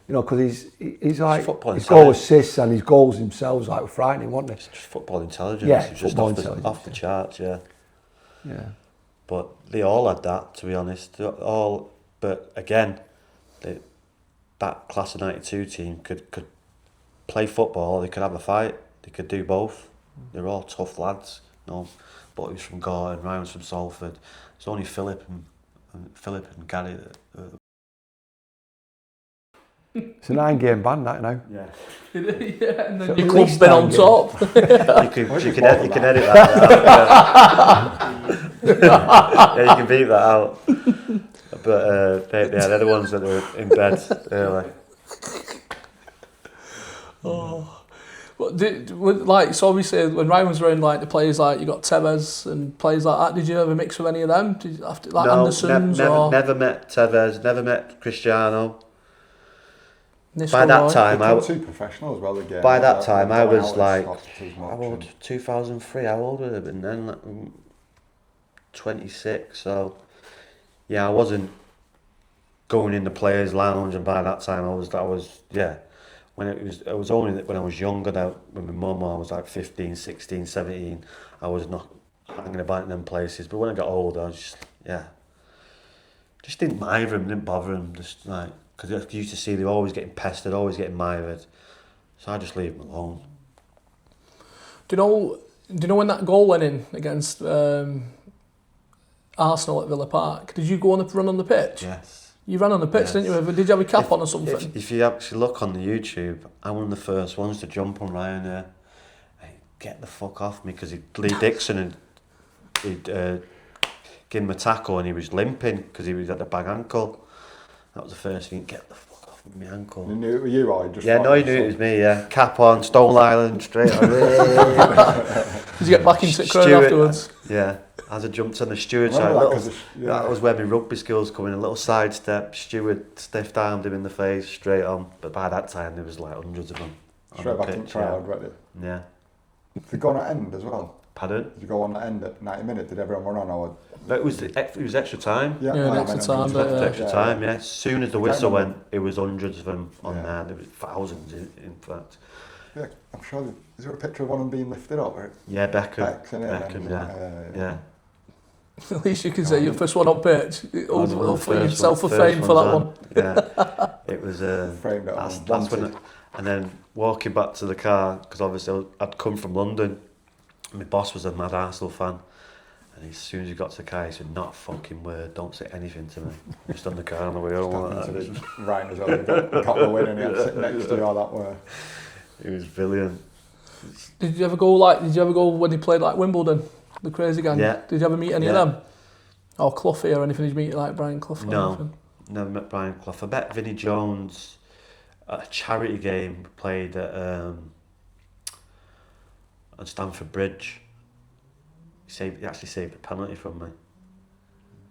you know, because he's like, his goal assists and his goals themselves like were frightening, weren't they? It's just football intelligence. Yeah, it's just off the charts, yeah. Yeah. But they all had that, to be honest. But again, that class of '92 team could play football. They could have a fight. They could do both. They're all tough lads. You know, Butty was from Gorton, Ryan was from Salford. It's only Philip and Gary that. It's a 9-game ban that now. Yeah. Yeah, and then So your at club's least been on 9 games. top. You can edit that out. Yeah, you can beat that out. But they're the ones that are in bed early. So obviously when Ryan was around, like the players like you got Tevez and players like that, did you ever mix with any of them? Did you have to, like Andersons never met Tevez, never met Cristiano. Nisco By that time, I was too professional as well again. By that time, I was like, how how old? 2003. How old would I have been then? Like, 26. So, yeah, I wasn't going in the players' lounge, and by that time, I was When it was only when I was younger, that when my mum, I was like 15, 16, 17. I was not hanging about in them places. But when I got older, I was just didn't mind them, didn't bother them. Just like. Because I used to see they were always getting pestered, always getting mired. So I just leave them alone. Do you know when that goal went in against Arsenal at Villa Park? Did you go on the run on the pitch? Yes. You ran on the pitch, didn't you? Did you have a cap on or something? If you actually look on the YouTube, I'm one of the first ones to jump on Ryan there. Hey, get the fuck off me, because Lee Dixon he'd give him a tackle and he was limping because he was at the bag ankle. That was the first thing. Get the fuck off with my ankle. You knew it was you, or you just? Yeah, no, he knew it was me. Yeah, cap on, Stone Island, straight on. Did you get back into the crowd afterwards? Yeah, as I jumped on the steward side, that was where my rugby skills come in. A little sidestep, steward stiff armed him in the face, straight on. But by that time, there was like hundreds of them. Straight back in the crowd, ready. Yeah. Did you go on at end as well? Pardon? Did you go on at end at 90 minutes? Did everyone run on? Or? It was extra time. Extra time. Extra time. Yeah. As soon as the whistle went, it was hundreds of them on there. There was thousands, in fact. Yeah, I'm sure. Is there a picture of one of them being lifted up? Yeah, Beckham. Beckham, yeah. At least you can say you're the first one on pitch. For yourself for fame for that one. Yeah, it was. Framed up. That's when. And then walking back to the car, because obviously I'd come from London. My boss was a mad Arsenal fan, and as soon as he got to the car, he said, "Not a fucking word. Don't say anything to me." Just on the car on the way home. Right as well. He got the win, and he had to sit next to you all that way. It was brilliant. Did you ever go when he played like Wimbledon, the Crazy Gang? Yeah. Did you ever meet any of them? Or Cloughy or anything? Did you meet like Brian Clough? No, never met Brian Clough. I met Vinnie Jones at a charity game played at Stamford Bridge. He actually saved a penalty from me.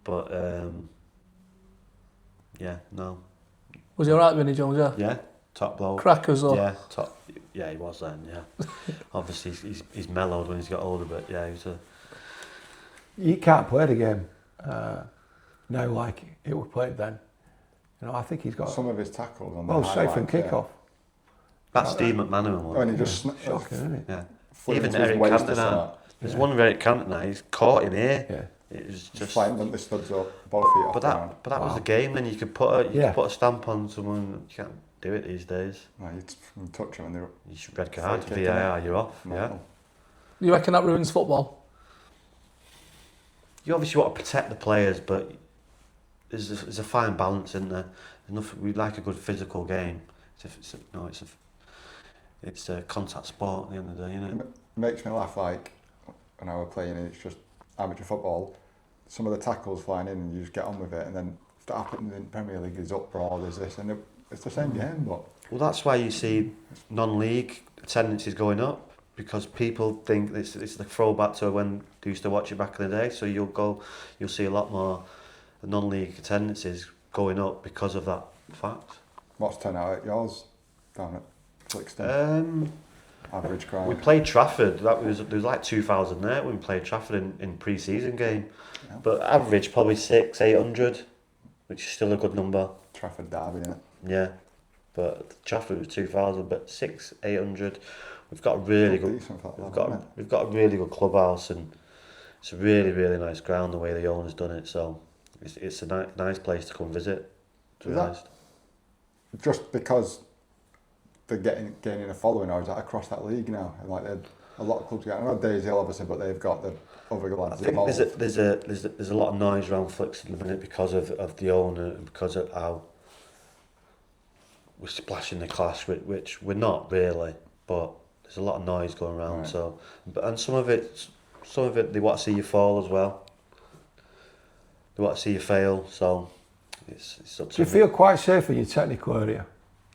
But yeah, no. Was he alright, Vinnie Jones? Yeah. Yeah, top bloke. Crackers though. Yeah, top. Yeah, he was then. Yeah, obviously he's mellowed when he's got older, but yeah, he was a. You can't play the game now like it was played then. You know, I think he's got some of his tackles on well, straight from kick-off. That's Steve McManaman one. And he just shocking, isn't it? Yeah. Even Eric Cantona. There's one with Eric Cantona. He's caught him here. Yeah. It was just. Flying the studs up, both feet off But the ground. that was the game. Then you could put a stamp on someone. You can't do it these days. No, you touch them and they're. You should red card, VAR, you're off. No. Yeah. You reckon that ruins football? You obviously want to protect the players, but there's a fine balance, isn't there? We like a good physical game. It's a contact sport at the end of the day, isn't it? It makes me laugh, like when I was playing and it's just amateur football. Some of the tackles flying in and you just get on with it, and then that happens in Premier League is up brawl, there's this, and it's the same game, but. Well, that's why you see non-league attendances going up, because people think it's the throwback to when they used to watch it back in the day. So you'll see a lot more non-league attendances going up because of that fact. What's turnout at yours down at Flixton? Average crowd. We played Trafford. There was like 2,000 there when we played Trafford in pre-season game, but average probably 600-800, which is still a good number. Trafford derby, isn't it? Yeah, but Trafford was 2,000, but 600-800. We've got a really good. We've got a really good clubhouse, and it's a really nice ground the way the owner's done it. So it's a nice place to come visit. To be honest. Just because they're gaining a following, or is that across that league now? And like a lot of clubs get. I know Days Hill obviously, but they've got the other lads. I think there's a lot of noise around Flixton at the minute because of the owner and because of how we're splashing the clash, which we're not really, but there's a lot of noise going around. Right. So, and some of it they want to see you fall as well. They want to see you fail. So it's up to. Do you feel quite safe in your technical area?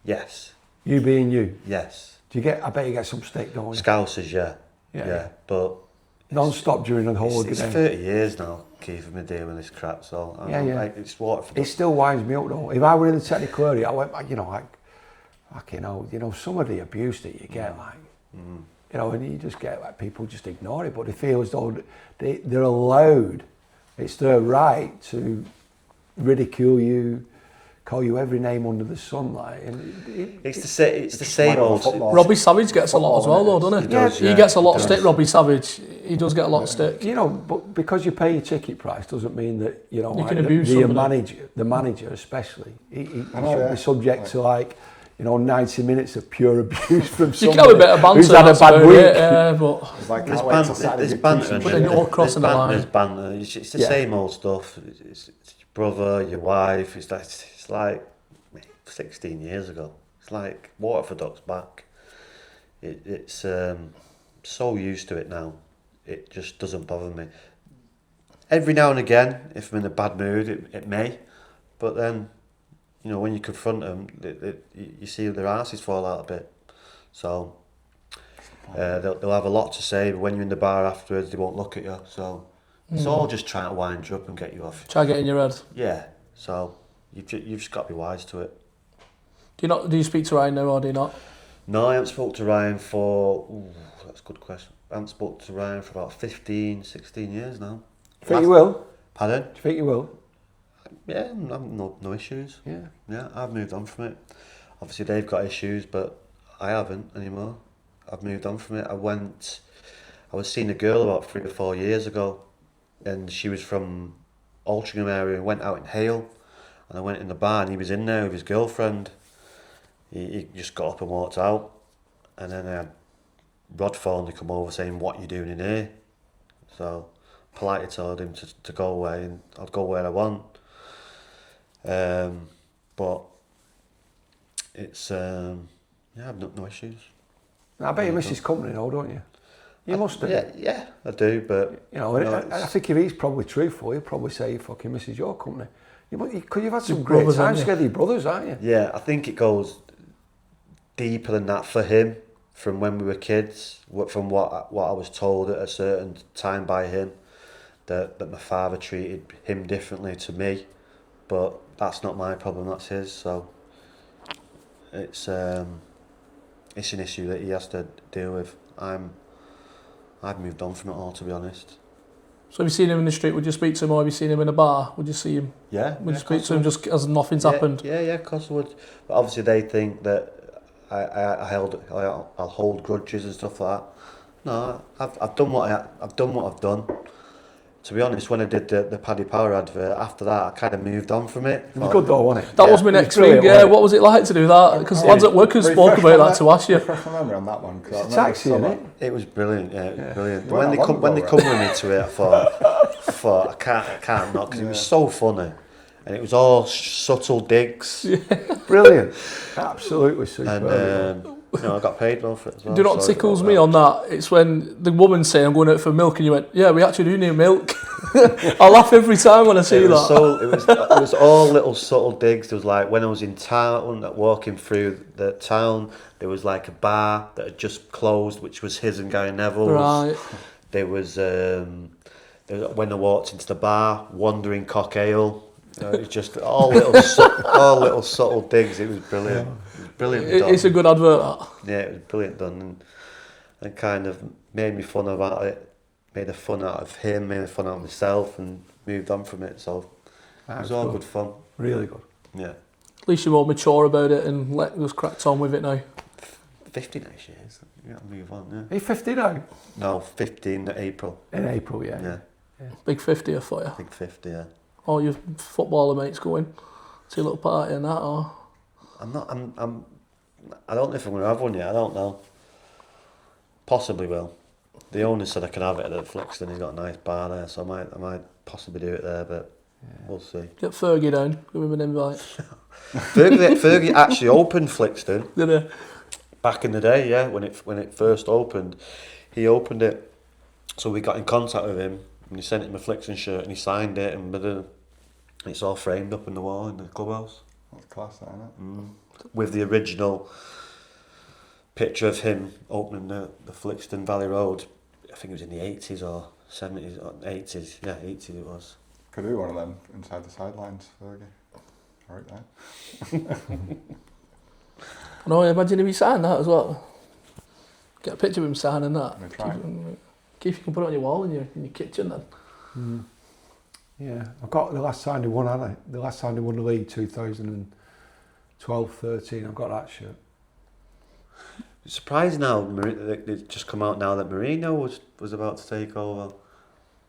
Yes. You being you? Yes. I bet you get some stick, don't you? Scousers, yeah. But non-stop during the whole game. It's 30 years now, Keith, I've been dealing with this crap, so it's Waterford. It still winds me up though. If I were in the technical area, I went, some of the abuse that you get, and you just get like people just ignore it, but they feel as though they're allowed. It's their right to ridicule you, call you every name under the sun, it's the same old. Robbie Savage gets a lot as well, though, doesn't he? He gets a lot of stick. Robbie Savage, he does get a lot of stick. But because you pay your ticket price doesn't mean that you can abuse the manager especially. He should be subject to 90 minutes of pure abuse from someone. You can have a bit of banter. Who's had a bad week. But there's banter. But then you're all crossing the line. There's banter. It's the same old stuff. It's your brother, your wife. It's like 16 years ago. It's like Waterford Ducks back. It's so used to it now. It just doesn't bother me. Every now and again, if I'm in a bad mood, it may. But then, when you confront them, you see their asses fall out a bit. So they'll have a lot to say, but when you're in the bar afterwards, they won't look at you. So it's all just trying to wind you up and get you off. Try to get in your head. Yeah. So you've just got to be wise to it. Do you speak to Ryan now, or do you not? No, I haven't spoke to Ryan for. That's a good question. I haven't spoke to Ryan for about 15, 16 years now. Do you think you will? Pardon? Do you think you will? Yeah, no issues. Yeah, I've moved on from it. Obviously, they've got issues, but I haven't anymore. I've moved on from it. I was seeing a girl about 3 or 4 years ago, and she was from Altrincham area and went out in Hale, and I went in the bar and he was in there with his girlfriend. He just got up and walked out, and then I had Rod phone to come over saying, "What are you doing in here?" So politely told him to go away, and I'll go where I want. But it's I've no issues. I bet you miss his company though, don't you? You must do. Yeah, I do, but... I think if he's probably truthful, he'll probably say he fucking misses your company. Because you've had some great times together, your brothers, aren't you? Yeah, I think it goes deeper than that for him, from when we were kids, from what I was told at a certain time by him, that my father treated him differently to me, but that's not my problem, that's his, so it's an issue that he has to deal with. I've moved on from it all, to be honest. So have you seen him in the street? Would you speak to him, or have you seen him in a bar? Would you see him? Yeah. Would you speak to him just as nothing's happened? Yeah, of course I would. But obviously they think that I'll hold grudges and stuff like that. No, I've done what I've done. To be honest, when I did the Paddy Power advert, after that I kind of moved on from it. It was good though, wasn't it? That was my next thing. Yeah, what was it like to do that? Because lads at work have spoke about that to ask you. Refresh my memory on that one. It's a taxi, isn't it? It was brilliant. Yeah, it was brilliant. When they come with me to it, I thought I can't not, because it was so funny, and it was all subtle digs. Brilliant, absolutely super. And I got paid well for it as well. Do you know what tickles me on that? It's when the woman's saying, I'm going out for milk, and you went, yeah, we actually do need milk. I laugh every time when I see that. It was all little subtle digs. There was like, when I was in town, walking through the town, there was like a bar that had just closed, which was his and Gary Neville's. Right. There was when I walked into the bar, Wandering Cock Ale. It was just all little subtle digs. It was brilliant. It was brilliant done. It's a good advert, that. Yeah, it was brilliant done, and kind of made me fun about it. Made a fun out of him, made a fun out of myself, and moved on from it. So it was all good fun. Really good. Yeah. At least you're more mature about it and let us crack on with it now. 50 next year. So you got to move on. Yeah. Are you 50 now? No, 15 in April. In April, yeah. Yeah. Big 50 for you. Big 50, yeah. All your footballer mates going to a little party and that, or? I don't know if I'm going to have one yet. I don't know. Possibly will. The owner said I can have it at Flixton. He's got a nice bar there, so I might possibly do it there, but we'll see. Get Fergie down. Give him an invite. Fergie actually opened Flixton. Did he? Back in the day, yeah, when it first opened, he opened it. So we got in contact with him, and he sent him a Flixton shirt, and he signed it, and it's all framed up in the wall in the clubhouse. That's class, isn't it? With the original picture of him opening the Flixton Valley Road. I think it was in the 80s or 70s or 80s. Yeah, 80s it was. Could do one of them inside the sidelines, Fergie. Right there. No, imagine if he signed that as well. Get a picture of him signing that. Keith, you can put it on your wall in your kitchen then. Yeah, I've got the last time they won, haven't I? The last time they won the league, 2012-13, I've got that shirt. It's surprising now, it's just come out now that Mourinho was about to take over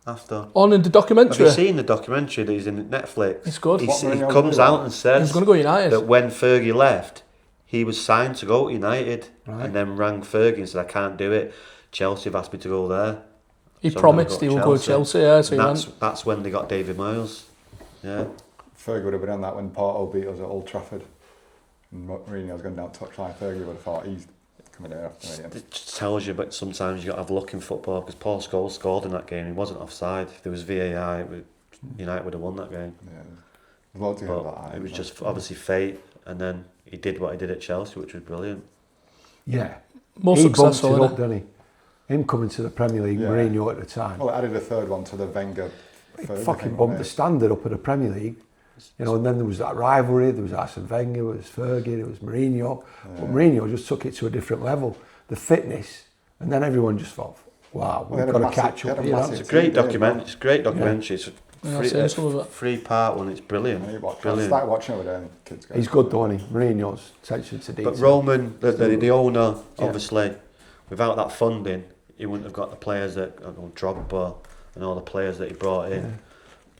after. On in the documentary? Have you seen the documentary that he's in Netflix? It's good. He comes out and says he's going to go United. That when Fergie left, he was signed to go to United, and then rang Fergie and said, I can't do it. Chelsea have asked me to go there. He promised he would go to Chelsea, yeah, so that's when they got David Moyes. Yeah. Fergie would have been on that when Porto beat us at Old Trafford. And Mourinho was going down touchline. Fergie would have thought he's coming in after me. It just tells you, but sometimes you got to have a look in football, because Paul Scholes scored in that game. He wasn't offside. If there was VAR, United would have won that game. Yeah. But it was just obviously fate, and then he did what he did at Chelsea, which was brilliant. Yeah. More successful, he bumped it up, didn't he? Him coming to the Premier League, Mourinho at the time. Well, it added a third one to the Wenger. It fucking bumped the standard up at the Premier League. You know, and then there was that rivalry, there was Arsene Wenger, there was Fergie, there was Mourinho. But Mourinho just took it to a different level. The fitness, and then everyone just thought, wow, we've got to catch up. It's a great documentary. It's a great documentary. It's a three-part one. It's brilliant. Brilliant. I started watching it with the kids. He's good, don't he? Mourinho's attention to detail. But Roman, the owner, obviously, without that funding, he wouldn't have got the players that Drogba and all the players that he brought in. Yeah.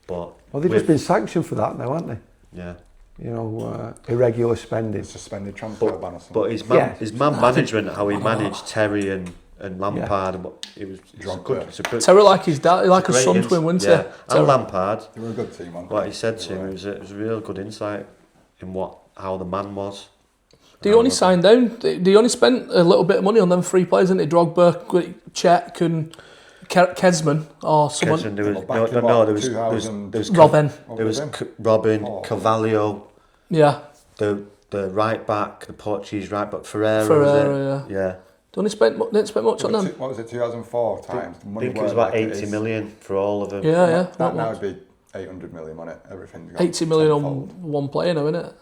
But they've just been sanctioned for that now, haven't they? Yeah. You know, irregular spending. Suspended transfer ban or something. But his man management, how he managed Terry and Lampard, it was good. Terry like his dad, like a son twin, wasn't he? Yeah. And Lampard. They were a good team. What he said to him, it was a real good insight in how the man was. They only signed down. They only spent a little bit of money on them 3 players, didn't they? Drogba, Cech, and Kesman, or someone. Kesman, there was Robin. There was Robin, Carvalho. Yeah. The right back, the Portuguese right back, Ferreira. Yeah. They only didn't spend much on them. What was it? 2004 times. I think it was about 80 million for all of them. Yeah. That now would be 800 million on it. Everything. 80 million on one player now, isn't it?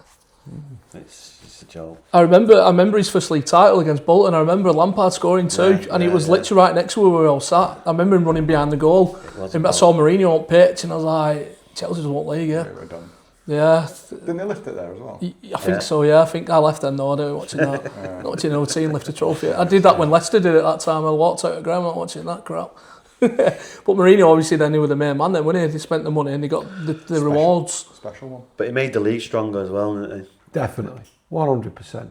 It's a joke. I remember his first league title against Bolton. I remember Lampard scoring two, and he was literally right next to where we were all sat. I remember him running behind the goal. I saw Mourinho on pitch, and I was like, Chelsea's won league, yeah. We're done. Yeah. Didn't they lift it there as well? I think so, yeah. I think I left then, though. I don't watching that. Not watching no team lift a trophy. I did that when Leicester did it that time. I walked out of the ground, not watching that crap. But Mourinho obviously then he was the main man then, wasn't he? He spent the money and he got the rewards. Special one. But he made the league stronger as well, didn't he? Definitely, 100%.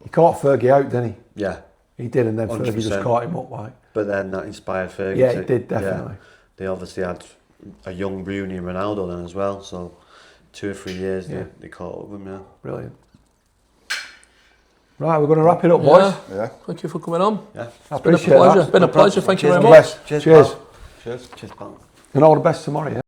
He caught Fergie out, didn't he? Yeah. He did, and then 100%. Fergie just caught him up like. But then that inspired Fergie. Yeah, it did, definitely. Yeah. They obviously had a young Rooney and Ronaldo then as well, so 2 or 3 years they caught up with him, yeah. Brilliant. Right, we're going to wrap it up, boys. Yeah. Thank you for coming on. Yeah. I Been a appreciate pleasure. that. Been a pleasure. Thank you very Cheers, much. Cheers. Cheers. Cheers, pal. And all the best tomorrow, yeah?